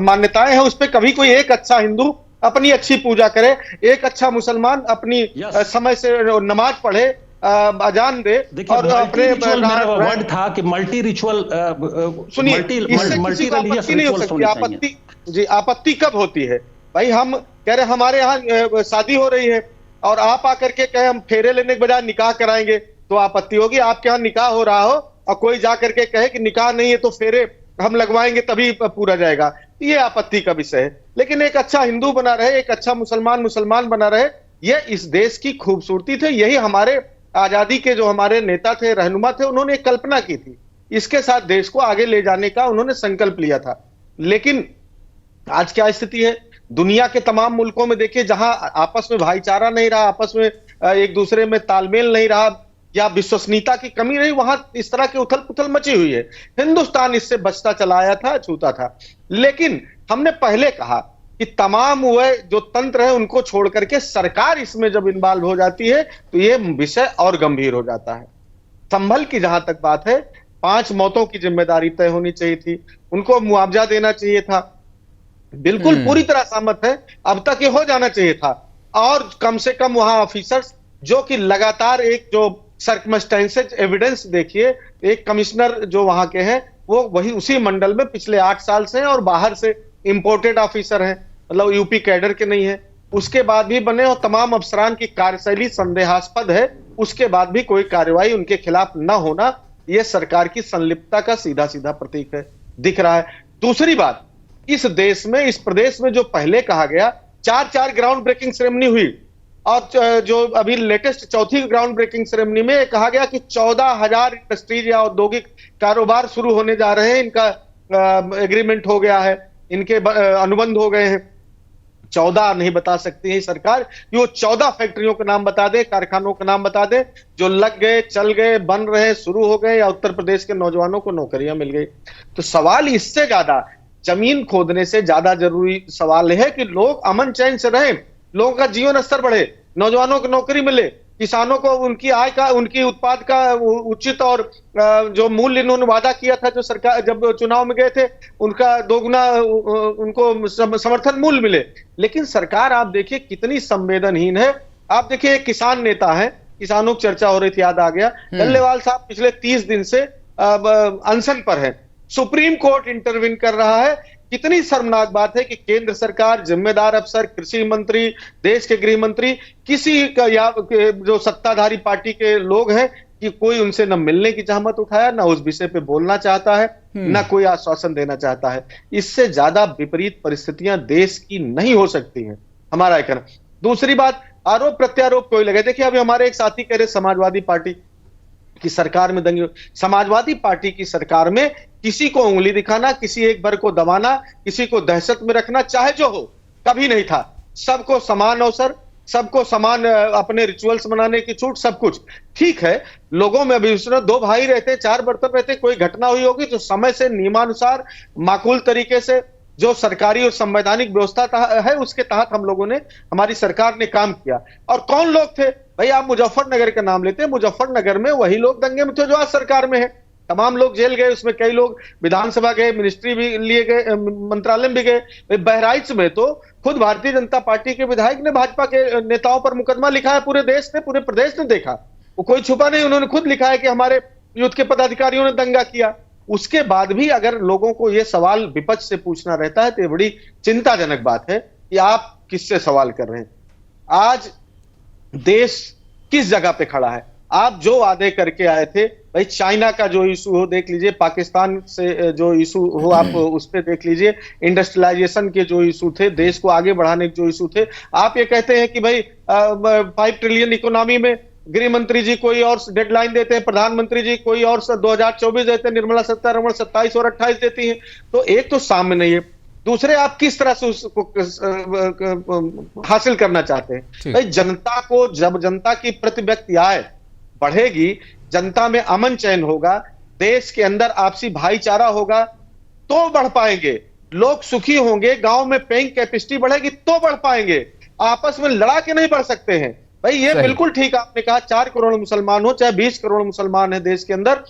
मान्यताएं हैं, उस पर कभी कोई एक अच्छा हिंदू अपनी अच्छी पूजा करे, एक अच्छा मुसलमान अपनी समय से नमाज पढ़े, अजान दे, और अपने वर्ड था कि मल्टी रिचुअल, सुनिए, इससे किसी को आपत्ति नहीं हो सकती। आपत्ति जी, आपत्ति कब होती है भाई? हम कह रहे हमारे यहाँ शादी हो रही है और आप आकर के कहे हम फेरे लेने के बजाय निकाह कराएंगे, तो आपत्ति होगी। आपके यहाँ निकाह हो रहा हो और कोई जा करके कहे कि निकाह नहीं है तो फेरे हम लगवाएंगे तभी पूरा जाएगा, ये आपत्ति का विषय है। लेकिन एक अच्छा हिंदू बना रहे, एक अच्छा मुसलमान बना रहे, ये इस देश की खूबसूरती थे। यही हमारे आजादी के जो हमारे नेता थे, रहनुमा थे, उन्होंने एक कल्पना की थी। इसके साथ देश को आगे ले जाने का उन्होंने संकल्प लिया था। लेकिन आज क्या स्थिति है? दुनिया के तमाम मुल्कों में देखिए, जहां आपस में भाईचारा नहीं रहा, आपस में एक दूसरे में तालमेल नहीं रहा, या विश्वसनीयता की कमी रही, वहां इस तरह की उथल पुथल मची हुई है। हिंदुस्तान इससे बचता चला आया था, छूता था। लेकिन हमने पहले कहा कि तमाम वह जो तंत्र है उनको छोड़ करके सरकार इसमें जब इन्वॉल्व हो जाती है तो ये विषय और गंभीर हो जाता है। संभल की जहां तक बात है, 5 मौतों की जिम्मेदारी तय होनी चाहिए थी, उनको मुआवजा देना चाहिए था, बिल्कुल पूरी तरह सहमत है, अब तक ये हो जाना चाहिए था। और कम से कम वहां ऑफिसर्स जो कि लगातार एक जो सर्कमस्टेंसेस एविडेंस देखिए, एक कमिश्नर जो वहां के हैं वो वही उसी मंडल में पिछले 8 साल से हैं और बाहर से इंपोर्टेड ऑफिसर हैं, मतलब यूपी कैडर के नहीं है, उसके बाद भी बने, और तमाम अफसरान की कार्यशैली संदेहास्पद है, उसके बाद भी कोई कार्रवाई उनके खिलाफ न होना, यह सरकार की संलिप्तता का सीधा सीधा प्रतीक है, दिख रहा है। दूसरी बात, इस देश में, इस प्रदेश में जो पहले कहा गया, 4 ग्राउंड ब्रेकिंग सेरेमनी हुई, और जो अभी लेटेस्ट चौथी ग्राउंड ब्रेकिंग सेरेमनी में कहा गया कि 14,000 इंडस्ट्रीज या औद्योगिक कारोबार शुरू होने जा रहे हैं, इनका एग्रीमेंट हो गया है, इनके अनुबंध हो गए हैं। 14 नहीं बता सकती है सरकार कि वो 14 फैक्ट्रियों के नाम बता दे, कारखानों के नाम बता दे जो लग गए, चल गए, बन रहे, शुरू हो गए, या उत्तर प्रदेश के नौजवानों को नौकरियां मिल गई। तो सवाल इससे ज्यादा, जमीन खोदने से ज्यादा जरूरी सवाल है कि लोग अमन चैन से रहें, लोगों का जीवन स्तर बढ़े, नौजवानों को नौकरी मिले, किसानों को उनकी आय का, उनकी उत्पाद का उचित और जो मूल्य इन्होंने वादा किया था, जो सरकार जब चुनाव में गए थे, उनका दोगुना उनको समर्थन मूल्य मिले। लेकिन सरकार आप देखिए कितनी संवेदनहीन है। आप देखिए एक किसान नेता है, किसानों की चर्चा हो रही थी, याद आ गया, डल्लेवाल साहब पिछले 30 दिन से अनशन पर है, सुप्रीम कोर्ट इंटरवीन कर रहा है। कितनी शर्मनाक बात है कि केंद्र सरकार, जिम्मेदार अफसर, कृषि मंत्री, देश के गृह मंत्री, किसी का या जो सत्ताधारी पार्टी के लोग हैं, कि कोई उनसे न मिलने की जहमत उठाया, ना उस विषय पे बोलना चाहता है, ना कोई आश्वासन देना चाहता है। इससे ज्यादा विपरीत परिस्थितियां देश की नहीं हो सकती हैं, हमारा कहना। दूसरी बात, आरोप प्रत्यारोप कोई लगे। देखिए अभी हमारे एक साथी कह रहे समाजवादी पार्टी की सरकार में दंगे, समाजवादी पार्टी की सरकार में किसी को उंगली दिखाना, किसी एक वर्ग को दबाना, किसी को दहशत में रखना, चाहे जो हो, कभी नहीं था। सबको समान अवसर, सबको समान अपने रिचुअल्स मनाने की छूट, सब कुछ ठीक है। लोगों में अभी 2 भाई रहते, 4 बर्तन रहते, कोई घटना हुई होगी तो समय से नियमानुसार माकूल तरीके से जो सरकारी और संवैधानिक व्यवस्था है उसके तहत हम लोगों ने, हमारी सरकार ने काम किया। और कौन लोग थे भाई? आप मुजफ्फरनगर का नाम लेते हैं, मुजफ्फरनगर में वही लोग दंगे में थे जो आज सरकार में है। तमाम लोग जेल गए, उसमें कई लोग विधानसभा गए, मिनिस्ट्री भी लिए गए, मंत्रालय भी गए। बहराइच में तो खुद भारतीय जनता पार्टी के विधायक ने भाजपा के नेताओं पर मुकदमा लिखा है, पूरे देश ने, पूरे प्रदेश ने देखा, वो कोई छुपा नहीं, उन्होंने खुद लिखा है कि हमारे यूथ के पदाधिकारियों ने दंगा किया। उसके बाद भी अगर लोगों को यह सवाल विपक्ष से पूछना रहता है तो ये बड़ी चिंताजनक बात है कि आप किससे सवाल कर रहे हैं। आज देश किस जगह पे खड़ा है? आप जो वादे करके आए थे भाई, चाइना का जो इशू हो देख लीजिए, पाकिस्तान से जो इशू हो आप उस पे देख लीजिए, इंडस्ट्रियलाइजेशन के जो इशू थे, देश को आगे बढ़ाने के जो इशू थे, आप ये कहते हैं कि भाई 5 ट्रिलियन इकोनॉमी में गृह मंत्री जी कोई और डेडलाइन देते हैं, प्रधानमंत्री जी कोई और 2024 देते हैं, निर्मला सीतारमण 27 और 28 देती हैं। तो एक तो सामने नहीं है, दूसरे आप किस तरह से उसको हासिल करना चाहते हैं? भाई जनता को, जब जनता की प्रति व्यक्ति आए बढ़ेगी, जनता में अमन चैन होगा, देश के अंदर आपसी भाईचारा होगा तो बढ़ पाएंगे, लोग सुखी होंगे, गांव में पेइंग कैपेसिटी बढ़ेगी तो बढ़ पाएंगे। आपस में लड़ा के नहीं बढ़ सकते हैं भाई। ये बिल्कुल ठीक आपने कहा, 4 करोड़ मुसलमान हो चाहे 20 करोड़ मुसलमान है देश के अंदर,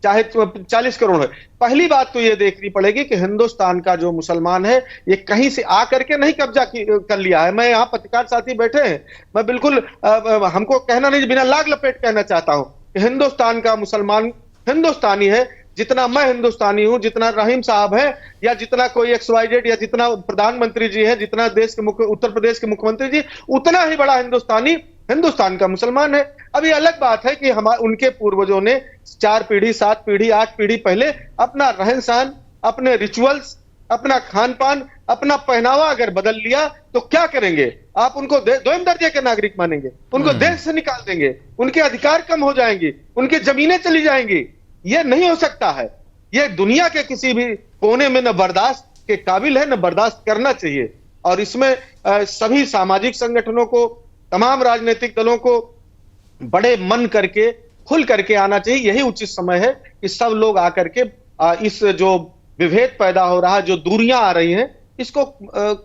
चाहे 40 करोड़ है, पहली बात तो ये देखनी पड़ेगी कि हिंदुस्तान का जो मुसलमान है ये कहीं से आकर के नहीं कब्जा कर लिया है। मैं यहाँ पत्रकार साथी बैठे हैं, मैं बिल्कुल हमको कहना नहीं, बिना लाग लपेट कहना चाहता हूं कि हिंदुस्तान का मुसलमान हिंदुस्तानी है। जितना मैं हिंदुस्तानी हूं, जितना रहीम साहब है, या जितना कोई XYZ, या जितना प्रधानमंत्री जी है, जितना देश के उत्तर प्रदेश के मुख्यमंत्री जी, उतना ही बड़ा हिंदुस्तानी हिंदुस्तान का मुसलमान है। अभी अलग बात है कि उनके पूर्वजों ने 4 पीढ़ी 7 पीढ़ी 8 पीढ़ी पहले अपना रहन सहन, अपने रिचुअल्स, अपना खान पान, अपना पहनावा अगर बदल लिया तो क्या करेंगे आप? उनको दोयम दर्जे के नागरिक मानेंगे, उनको देश से निकाल देंगे, उनके अधिकार कम हो जाएंगे, उनकी जमीनें चली जाएंगी। ये नहीं हो सकता है। ये दुनिया के किसी भी कोने में न बर्दाश्त के काबिल है, न बर्दाश्त करना चाहिए। और इसमें सभी सामाजिक संगठनों को, तमाम राजनीतिक दलों को बड़े मन करके, खुल करके आना चाहिए। यही उचित समय है कि सब लोग आकर के इस जो विभेद पैदा हो रहा है, जो दूरियां आ रही हैं, इसको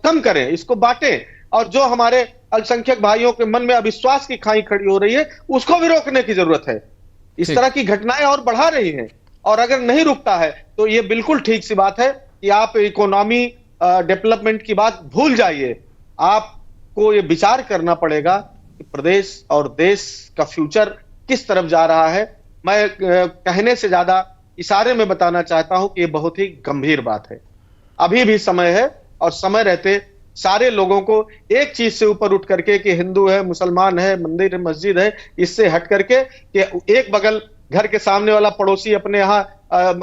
कम करें, इसको बांटें। और जो हमारे अल्पसंख्यक भाइयों के मन में अविश्वास की खाई खड़ी हो रही है, उसको भी रोकने की जरूरत है। इस तरह की घटनाएं और बढ़ा रही हैं, और अगर नहीं रुकता है तो ये बिल्कुल ठीक सी बात है कि आप इकोनॉमी डेवलपमेंट की बात भूल जाइए। आपको ये विचार करना पड़ेगा कि प्रदेश और देश का फ्यूचर किस तरफ जा रहा है। मैं कहने से ज्यादा इशारे में बताना चाहता हूं कि ये बहुत ही गंभीर बात है। अभी भी समय है, और समय रहते सारे लोगों को एक चीज से ऊपर उठ करके कि हिंदू है, मुसलमान है, मंदिर है, मस्जिद है, इससे हट करके कि एक बगल घर के सामने वाला पड़ोसी अपने यहाँ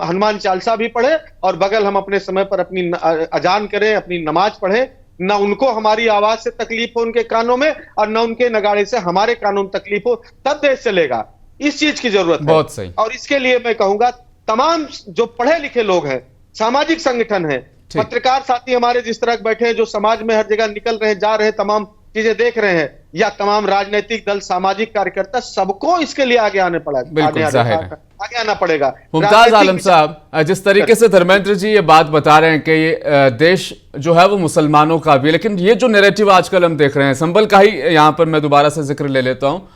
हनुमान चालीसा भी पढ़े, और बगल हम अपने समय पर अपनी अजान करें, अपनी नमाज पढ़ें। ना उनको हमारी आवाज से तकलीफ हो उनके कानों में, और ना उनके नगाड़े से हमारे कानों में तकलीफ हो, तब देश चलेगा। इस चीज की जरूरत है। बहुत सही। और इसके लिए मैं कहूंगा तमाम जो पढ़े लिखे लोग हैं, सामाजिक संगठन है, पत्रकार साथी हमारे जिस तरह बैठे हैं, जो समाज में हर जगह निकल रहे हैं, जा रहे हैं, तमाम चीजें देख रहे हैं, या तमाम राजनीतिक दल, सामाजिक कार्यकर्ता, सबको इसके लिए आगे आने पड़ेगा। बिल्कुल जाहिर है, आगे आना पड़ेगा। मुमताज आलम साहब, जिस तरीके से धर्मेंद्र जी ये बात बता रहे हैं कि ये देश जो है वो मुसलमानों का भी, लेकिन ये जो नैरेटिव आजकल हम देख रहे हैं, संभल का ही यहाँ पर मैं दोबारा से जिक्र ले लेता हूँ।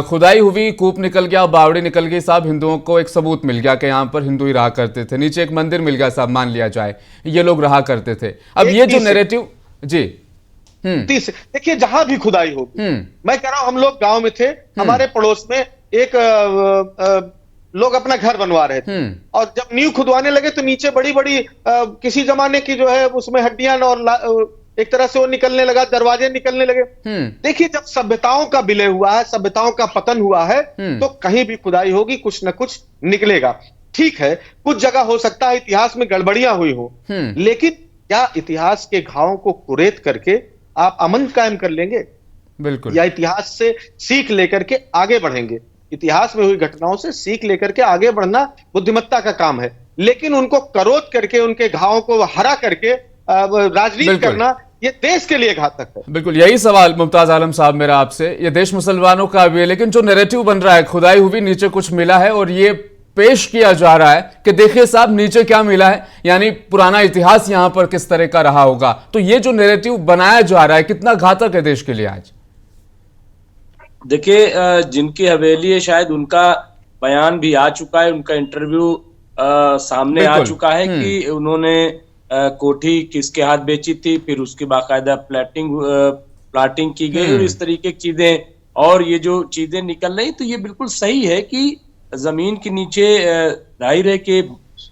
खुदाई हुई, कूप निकल गया, बावड़ी निकल गई साहब, हिंदुओं को एक सबूत मिल गया कि यहाँ पर हिंदू ही रहा करते थे, नीचे एक मंदिर मिल गया साहब, मान लिया जाए ये लोग रहा करते थे। अब ये जो नैरेटिव, जी देखिए, जहां भी खुदाई होगी, मैं कह रहा हूं, हम लोग गांव में थे, हमारे पड़ोस में एक लोग अपना घर बनवा रहे थे, और जब नींव खुदवाने लगे तो नीचे बड़ी बड़ी किसी जमाने की जो है उसमें हड्डियां और एक तरह से वो निकलने लगा, दरवाजे निकलने लगे। देखिए, जब सभ्यताओं का विलय हुआ है, सभ्यताओं का पतन हुआ है, तो कहीं भी खुदाई होगी कुछ न कुछ निकलेगा। ठीक है, कुछ जगह हो सकता है इतिहास में गड़बड़ियां हुई हो, लेकिन क्या इतिहास के घावों को कुरेद करके आप अमन कायम कर लेंगे? बिल्कुल। या इतिहास से सीख लेकर के आगे बढ़ेंगे? इतिहास में हुई घटनाओं से सीख लेकर के आगे बढ़ना बुद्धिमत्ता का काम है, लेकिन उनको करोद करके, उनके घावों को हरा करके राजनीति करना, ये देश के लिए घातक है। बिल्कुल, यही सवाल मुमताज आलम साहब मेरा आपसे, ये देश मुसलमानों का भी है, लेकिन जो नैरेटिव बन रहा है, खुदाई हुई, नीचे कुछ मिला है, और ये पेश किया जा रहा है कि देखिए साहब नीचे क्या मिला है, यानी पुराना इतिहास यहां पर किस तरह का रहा होगा। तो ये जो नैरेटिव बनाया जा रहा है, कितना घातक है देश के लिए आज? देखिए, जिनकी हवेली है शायद उनका बयान भी आ चुका है, उनका इंटरव्यू सामने आ चुका है कि उन्होंने कोठी किसके हाथ बेची थी, फिर उसकी बाकायदा प्लाटिंग की गई, और इस तरीके की चीजें, और ये जो चीजें निकल रही, तो ये बिल्कुल सही है कि जमीन के नीचे जाहिर है कि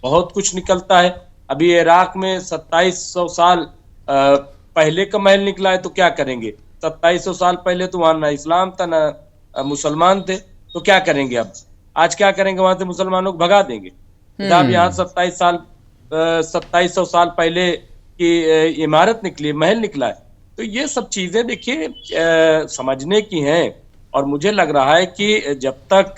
बहुत कुछ निकलता है। अभी इराक में 2700 साल पहले का महल निकला है, तो क्या करेंगे? 2700 साल पहले तो वहां ना इस्लाम था ना मुसलमान थे, तो क्या करेंगे? अब आज क्या करेंगे? वहां से मुसलमानों को भगा देंगे। अब यहाँ 2700 साल पहले की इमारत निकली, महल निकला है। तो ये सब चीजें देखिए समझने की हैं, और मुझे लग रहा है कि जब तक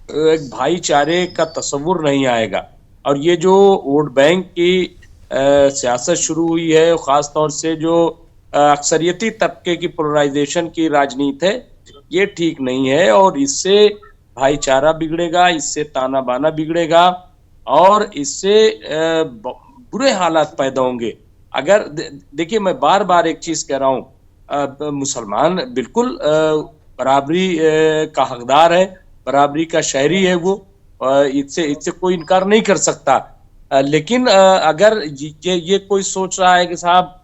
एक भाईचारे का तस्वुर नहीं आएगा, और ये जो वोट बैंक की सियासत शुरू हुई है, खास तौर से जो अक्सरियती तबके की पोलराइजेशन की राजनीति है, ये ठीक नहीं है, और इससे भाईचारा बिगड़ेगा, इससे ताना बाना बिगड़ेगा और इससे बुरे हालात पैदा होंगे। अगर देखिए मैं बार बार एक चीज कह रहा हूँ, मुसलमान बिल्कुल बराबरी का हकदार है, बराबरी का शहरी है वो, इससे कोई इनकार नहीं कर सकता। लेकिन अगर ये कोई सोच रहा है कि साहब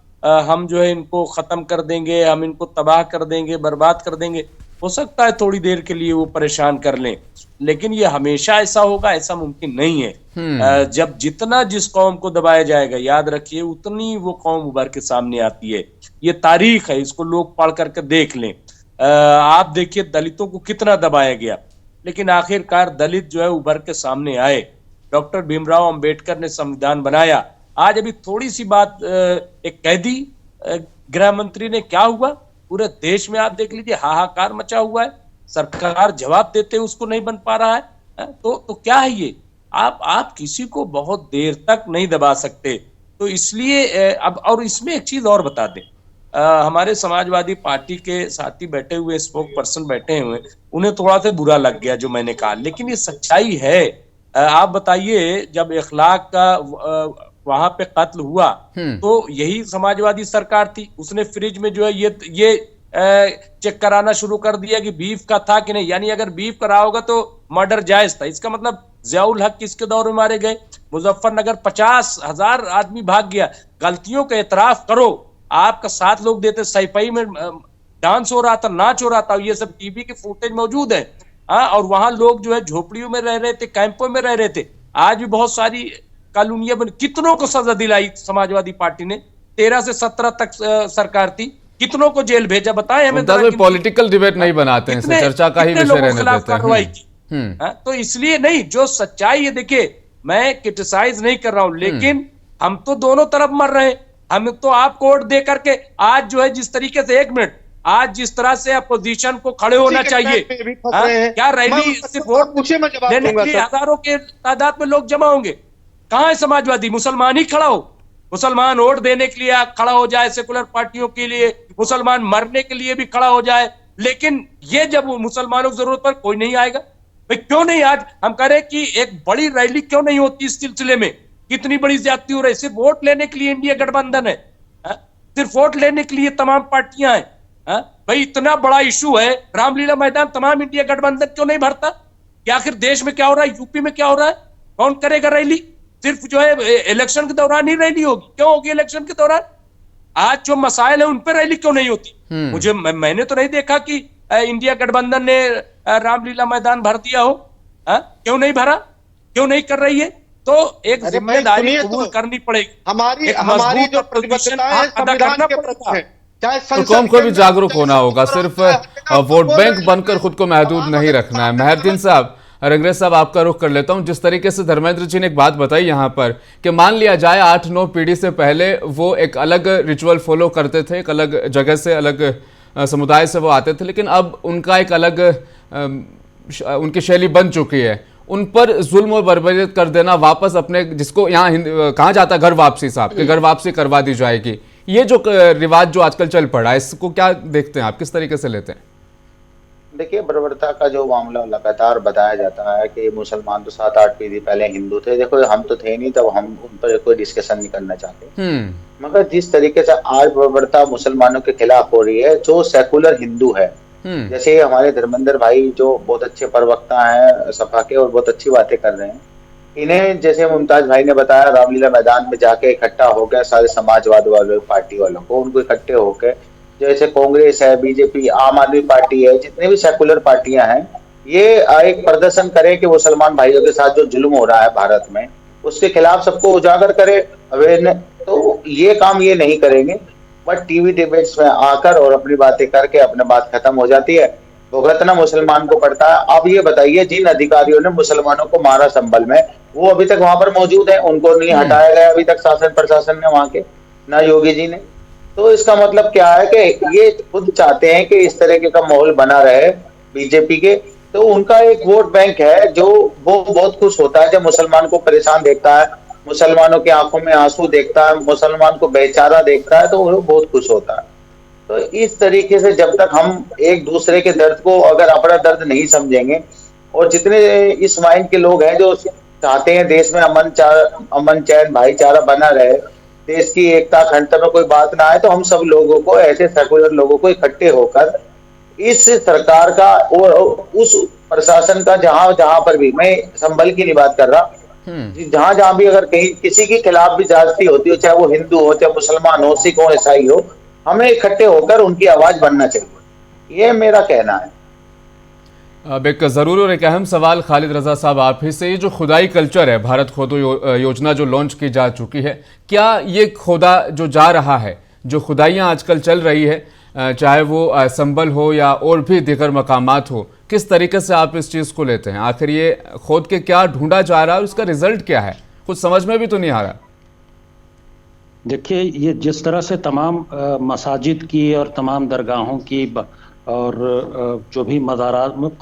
हम जो है इनको खत्म कर देंगे, हम इनको तबाह कर देंगे, बर्बाद कर देंगे, हो सकता है थोड़ी देर के लिए वो परेशान कर लें, लेकिन ये हमेशा ऐसा होगा, ऐसा मुमकिन नहीं है। जब जितना जिस कौम को दबाया जाएगा, याद रखिए उतनी वो कौम उभर के सामने आती है। ये तारीख है, इसको लोग पढ़ करके देख लें। आप देखिए दलितों को कितना दबाया गया, लेकिन आखिरकार दलित जो है उभर के सामने आए। डॉक्टर भीमराव अंबेडकर ने संविधान बनाया। आज अभी थोड़ी सी बात एक कैदी गृह मंत्री ने, क्या हुआ पूरे देश में आप देख लीजिए, हाहाकार मचा हुआ है। सरकार जवाब देते उसको नहीं बन पा रहा है। तो क्या है ये, आप किसी को बहुत देर तक नहीं दबा सकते। तो इसलिए अब और इसमें एक चीज और बता दें, हमारे समाजवादी पार्टी के साथी बैठे हुए, स्पोक पर्सन बैठे हुए, उन्हें थोड़ा सा बुरा लग गया जो मैंने कहा, लेकिन ये सच्चाई है। आप बताइए जब इखलाक का वहां पे कत्ल हुआ तो यही समाजवादी सरकार थी, उसने फ्रिज में जो है ये चेक कराना शुरू कर दिया कि बीफ का था कि नहीं, यानी अगर बीफ का रहा होगा तो मर्डर जायज था। इसका मतलब ज़ियाउल हक किसके दौर में मारे गए? मुजफ्फरनगर 50,000 आदमी भाग गया। गलतियों का एतराफ करो। आपका 7 लोग देते, सैफई में डांस हो रहा था, नाच हो रहा था, ये सब टीवी के फुटेज मौजूद है। और वहां लोग जो है झोपड़ियों में रह रहे थे, कैंपों में रह रहे थे। आज भी बहुत सारी कॉलोनियां बनी, कितनों को सजा दिलाई समाजवादी पार्टी ने। 13 से 17 तक सरकार थी, कितनों को जेल भेजा बताएं हमें। पॉलिटिकल डिबेट नहीं बनाते हैं, चर्चा का ही विषय रहने देते हैं। तो इसलिए नहीं, जो सच्चाई है, देखिए मैं क्रिटिसाइज नहीं कर रहा हूं, लेकिन हम तो दोनों तरफ मर रहे हैं। हम तो आपको वोट दे करके आज जो है जिस तरीके से, एक मिनट, आज जिस तरह से अपोजिशन को खड़े होना चाहिए, क्या रैली सिर्फ वोट लेने के लिए हजारों के तादाद में लोग जमा होंगे? कहां है समाजवादी? मुसलमान ही खड़ा हो, मुसलमान वोट देने के लिए खड़ा हो जाए, सेकुलर पार्टियों के लिए, मुसलमान मरने के लिए भी खड़ा हो जाए, लेकिन ये जब मुसलमानों की जरूरत पर कोई नहीं आएगा। भाई क्यों नहीं? आज हम कह रहे कि एक बड़ी रैली क्यों नहीं होती इस सिलसिले में? कितनी बड़ी ज्यादती हो रही है। सिर्फ वोट लेने के लिए इंडिया गठबंधन है, सिर्फ वोट लेने के लिए तमाम पार्टियां हैं। भाई इतना बड़ा इशू है, रामलीला मैदान तमाम इंडिया गठबंधन क्यों नहीं भरता? क्या आखिर देश में क्या हो रहा है, यूपी में क्या हो रहा है? कौन करेगा रैली? सिर्फ जो है इलेक्शन के दौरान ही रैली होगी। क्यों होगी इलेक्शन के दौरान? आज जो मसाइल है उन पर रैली क्यों नहीं होती? मैंने तो नहीं देखा कि इंडिया गठबंधन ने रामलीला मैदान भर दिया हो। क्यों नहीं भरा? क्यों नहीं कर रही है? तो एक जिम्मेदारी कबूल करनी पड़ेगी। हमारी जो प्रतिबद्धता है संविधान के प्रति है। तो कौम को भी जागरूक होना होगा, सिर्फ वोट बैंक बनकर खुद को महदूद नहीं रखना है। मेहरदीन साहब, रंगरेज साहब, आपका रुख कर लेता हूं। जिस तरीके से धर्मेंद्र जी ने एक बात बताई यहाँ पर कि मान लिया जाए 8-9 पीढ़ी से पहले वो एक अलग रिचुअल फॉलो करते थे, एक अलग जगह से, अलग समुदाय से वो आते थे, लेकिन अब उनका एक अलग उनकी शैली बन चुकी है। उन पर जुल्म और बर्बरियत कर देना, वापस अपने, जिसको यहाँ कहा जाता है घर वापसी, साहब कि घर वापसी करवा दी जाएगी, ये जो रिवाज जो आजकल चल पड़ा है, इसको क्या देखते हैं आप, किस तरीके से लेते हैं? देखिए, बर्बरता का जो मामला लगातार बताया जाता है कि मुसलमान तो 7-8 पीढ़ी पहले हिंदू थे। देखो हम तो थे नहीं, तब हम उन पर कोई डिस्कशन नहीं करना चाहते। मगर जिस तरीके से आज बर्बरता मुसलमानों के खिलाफ हो रही है, जो सेकुलर हिंदू है, जैसे हमारे धर्मेंद्र भाई जो बहुत अच्छे प्रवक्ता हैं सपा के और बहुत अच्छी बातें कर रहे हैं, इन्हें जैसे मुमताज भाई ने बताया, रामलीला मैदान में जाके इकट्ठा हो गया सारे समाजवाद वाले पार्टी वालों को, उनको इकट्ठे होकर, जैसे कांग्रेस है, बीजेपी, आम आदमी पार्टी है, जितने भी सेकुलर पार्टियां हैं, ये एक प्रदर्शन करे कि मुसलमान भाइयों के साथ जो जुल्म हो रहा है भारत में, उसके खिलाफ सबको उजागर करे, अवेयरनेस। तो ये काम ये नहीं करेंगे, बट टीवी डिबेट्स में आकर और अपनी बातें करके अपने बात खत्म हो जाती है। भुगतना मुसलमान को पड़ता है। अब ये बताइए, जिन अधिकारियों ने मुसलमानों को मारा संभल में, वो अभी तक वहां पर मौजूद है, उनको नहीं हटाया गया अभी तक शासन प्रशासन ने वहां के, ना योगी जी ने। तो इसका मतलब क्या है कि ये खुद चाहते हैं कि इस तरीके का माहौल बना रहे बीजेपी के। तो उनका एक वोट बैंक है जो वो बहुत खुश होता है जब मुसलमान को परेशान देखता है, मुसलमानों की आंखों में आंसू देखता है, मुसलमान को बेचारा देखता है, तो वो बहुत खुश होता है। तो इस तरीके से जब तक हम एक दूसरे के दर्द को, अगर अपना दर्द नहीं समझेंगे, और जितने इस माइंड के लोग हैं जो चाहते हैं देश में अमन चैन भाईचारा बना रहे, देश की एकता अखंडता में कोई बात ना आए, तो हम सब लोगों को, ऐसे सेकुलर लोगों को इकट्ठे होकर इस सरकार का और उस प्रशासन का जहां जहां पर भी, मैं संभल की नहीं बात कर रहा, जहां जहां भी अगर कहीं किसी के खिलाफ भी ज्यादती होती हो, चाहे वो हिंदू हो, चाहे मुसलमान हो, सिख हो, ईसाई हो, हमें इकट्ठे होकर उनकी आवाज बनना चाहिए। ये मेरा कहना है। अब एक ज़रूरी और एक अहम सवाल खालिद रजा साहब आप ही से, ये जो खुदाई कल्चर है, भारत खोदो योजना जो लॉन्च की जा चुकी है, क्या ये खोदा जो जा रहा है, जो खुदाइयाँ आजकल चल रही है, चाहे वो संभल हो या और भी दीगर मकामात हो, किस तरीके से आप इस चीज़ को लेते हैं? आखिर ये खोद के क्या ढूंढा जा रहा है और इसका रिजल्ट क्या है? कुछ समझ में भी तो नहीं आ रहा। देखिए, ये जिस तरह से तमाम मसाजिद की और तमाम दरगाहों की और जो भी मज़ारात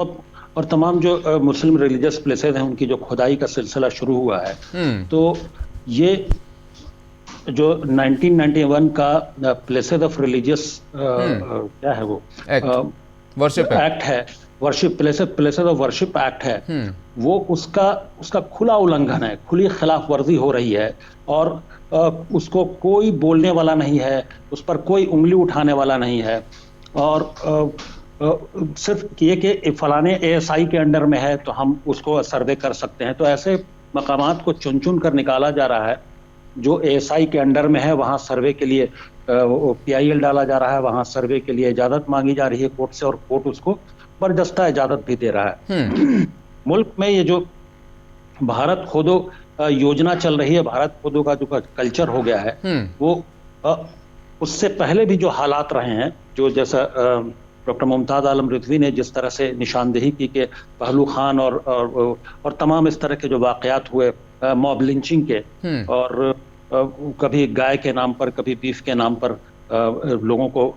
और तमाम जो मुस्लिम रिलीजियस प्लेसेस हैं उनकी जो खुदाई का सिलसिला शुरू हुआ है, तो ये जो 1991 का प्लेसेस ऑफ रिलीजियस क्या है वो वर्शिप एक्ट है, worship places of worship act है, वो उसका खुला उल्लंघन है, खुली खिलाफ वर्जी हो रही है और उसको कोई बोलने वाला नहीं है, उस पर कोई उंगली उठाने वाला नहीं है और सिर्फ ये कि फलाने एएसआई के अंडर में है तो हम उसको सर्वे कर सकते हैं। तो ऐसे मकामात को चुन चुन कर निकाला जा रहा है जो एएसआई के अंडर में है, वहाँ सर्वे के लिए पीआईएल डाला जा रहा है, वहाँ सर्वे के लिए इजाज़त मांगी जा रही है कोर्ट से और कोर्ट उसको बर्जस्ता इजाज़त भी दे रहा है। मुल्क में ये जो भारत खोदो योजना चल रही है, भारत खोदो का जो कल्चर हो गया है, वो उससे पहले भी जो हालात रहे हैं, जो जैसा डॉक्टर मुमताज आलम रिजवी ने जिस तरह से निशानदेही की कि पहलू खान और तमाम इस तरह के जो वाकयात हुए मॉब लिंचिंग के, और कभी गाय के नाम पर, कभी बीफ के नाम पर लोगों को,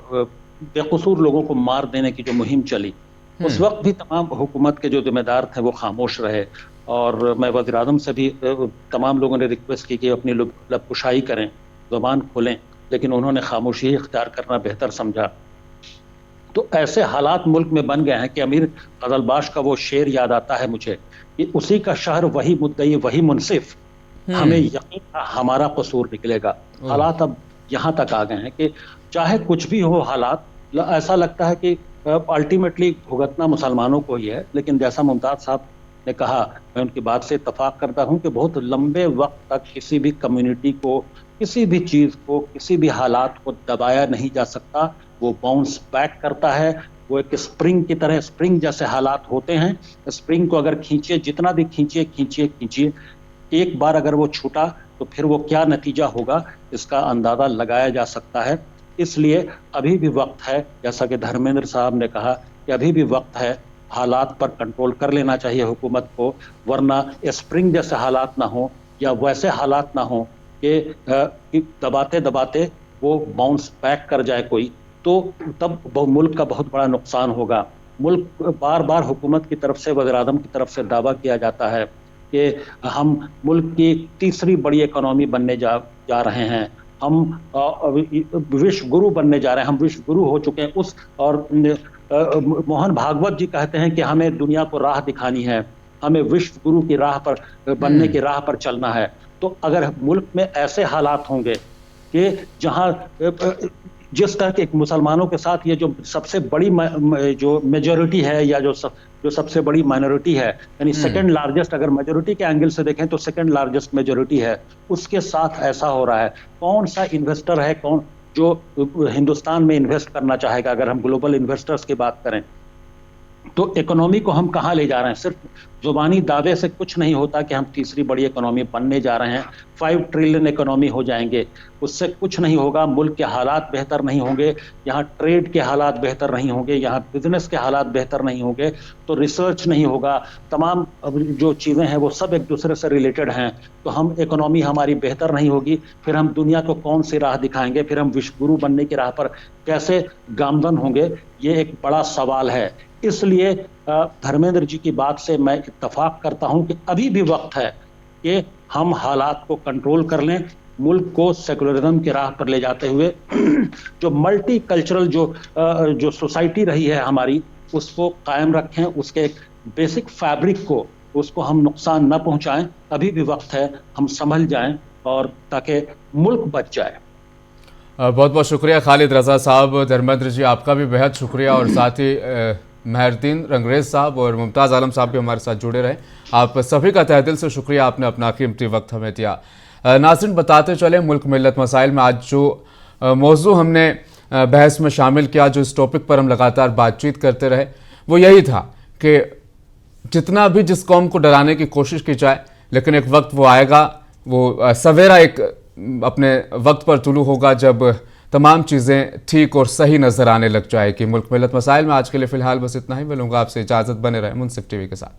बेकसूर लोगों को मार देने की जो मुहिम चली, उस वक्त भी तमाम हुकूमत के जो जिम्मेदार थे वो खामोश रहे। और मैं वज़ीर आज़म से भी तमाम लोगों ने रिक्वेस्ट की कि अपनी लबकुशाई करें, ज़ुबान खोलें, लेकिन उन्होंने खामोशी इख्तियार करना बेहतर समझा। तो ऐसे हालात मुल्क में बन गए हैं कि अमीर गजलबाश का वो शेर याद आता है मुझे कि उसी का शहर वही मुद्दई वही मुनसिफ, हमें यकीन था हमारा कसूर निकलेगा। हालात अब यहाँ तक आ गए हैं कि चाहे कुछ भी हो हालात, ऐसा लगता है कि अल्टीमेटली भुगतना मुसलमानों को ही है। लेकिन जैसा मुमताज साहब ने कहा, मैं उनकी बात से इत्तफाक करता हूँ कि बहुत लंबे वक्त तक किसी भी कम्युनिटी को, किसी भी चीज़ को, किसी भी हालात को दबाया नहीं जा सकता। वो बाउंस बैक करता है। वो एक स्प्रिंग की तरह, स्प्रिंग जैसे हालात होते हैं, स्प्रिंग को अगर खींचिए, जितना भी खींचिए, एक बार अगर वो छूटा तो फिर वो क्या नतीजा होगा इसका अंदाज़ा लगाया जा सकता है। इसलिए अभी भी वक्त है, जैसा कि धर्मेंद्र साहब ने कहा कि अभी भी वक्त है, हालात पर कंट्रोल कर लेना चाहिए हुकूमत को, वरना स्प्रिंग जैसे हालात ना हो या वैसे हालात ना हो कि दबाते दबाते वो बाउंस बैक कर जाए कोई, तो तब मुल्क का बहुत बड़ा नुकसान होगा। मुल्क बार बार हुकूमत की तरफ से, वज़ीर-ए-आज़म की तरफ से दावा किया जाता है कि हम मुल्क की तीसरी बड़ी इकोनॉमी बनने जा रहे हैं, हम विश्व गुरु बनने जा रहे हैं, हम विश्व गुरु हो चुके हैं उस, और मोहन भागवत जी कहते हैं कि हमें दुनिया को राह दिखानी है, हमें विश्व गुरु की राह पर बनने की राह पर चलना है। तो अगर मुल्क में ऐसे हालात होंगे कि जहां जिस तरह के मुसलमानों के साथ ये जो सबसे बड़ी जो मेजॉरिटी है या जो सबसे बड़ी माइनॉरिटी है, यानी सेकंड लार्जेस्ट, अगर मेजॉरिटी के एंगल से देखें तो सेकंड लार्जेस्ट मेजॉरिटी है, उसके साथ ऐसा हो रहा है, कौन सा इन्वेस्टर है कौन जो हिंदुस्तान में इन्वेस्ट करना चाहेगा? अगर हम ग्लोबल इन्वेस्टर्स की बात करें तो इकोनॉमी को हम कहाँ ले जा रहे हैं? सिर्फ जुबानी दावे से कुछ नहीं होता कि हम तीसरी बड़ी इकोनॉमी बनने जा रहे हैं, 5 ट्रिलियन इकोनॉमी हो जाएंगे, उससे कुछ नहीं होगा। मुल्क के हालात बेहतर नहीं होंगे, यहाँ ट्रेड के हालात बेहतर नहीं होंगे, यहाँ बिजनेस के हालात बेहतर नहीं होंगे, तो रिसर्च नहीं होगा, तमाम जो चीज़ें हैं वो सब एक दूसरे से रिलेटेड हैं, तो हम इकोनॉमी हमारी बेहतर नहीं होगी, फिर हम दुनिया को कौन सी राह दिखाएंगे, फिर हम विश्व गुरु बनने की राह पर कैसे गामजन होंगे? ये एक बड़ा सवाल है। इसलिए धर्मेंद्र जी की बात से मैं इत्तफाक करता हूं कि अभी भी वक्त है कि हम हालात को कंट्रोल कर लें, मुल्क को सेकुलरिज्म की राह पर ले जाते हुए जो मल्टी कल्चरल जो सोसाइटी रही है हमारी, उसको कायम रखें, उसके बहुत फैब्रिक को उसको हम नुकसान न पहुंचाएं। अभी भी वक्त है, हम संभल जाएं और ताकि मुल्क बच जाए। बहुत बहुत शुक्रिया खालिद रजा साहब। धर्मेंद्र जी आपका भी बेहद शुक्रिया, और साथ ही मेहरदीन रंगरेज साहब और मुमताज़ आलम साहब भी हमारे साथ जुड़े रहे। आप सभी का तहे दिल से शुक्रिया, आपने अपना कीमती वक्त हमें दिया। नाज़रीन, बताते चले मुल्क मिल्लत मसाइल में आज जो मौजू हमने बहस में शामिल किया, जो इस टॉपिक पर हम लगातार बातचीत करते रहे, वो यही था कि जितना भी जिस कौम को डराने की कोशिश की जाए, लेकिन एक वक्त वो आएगा, वो सवेरा एक अपने वक्त पर तुलू होगा जब तमाम चीज़ें ठीक और सही नज़र आने लग जाएगी। मुल्क मिल्लत मसाइल में आज के लिए फ़िलहाल बस इतना ही। मिलूंगा आपसे, इजाज़त, बने रहे मुंसिफ टीवी के साथ।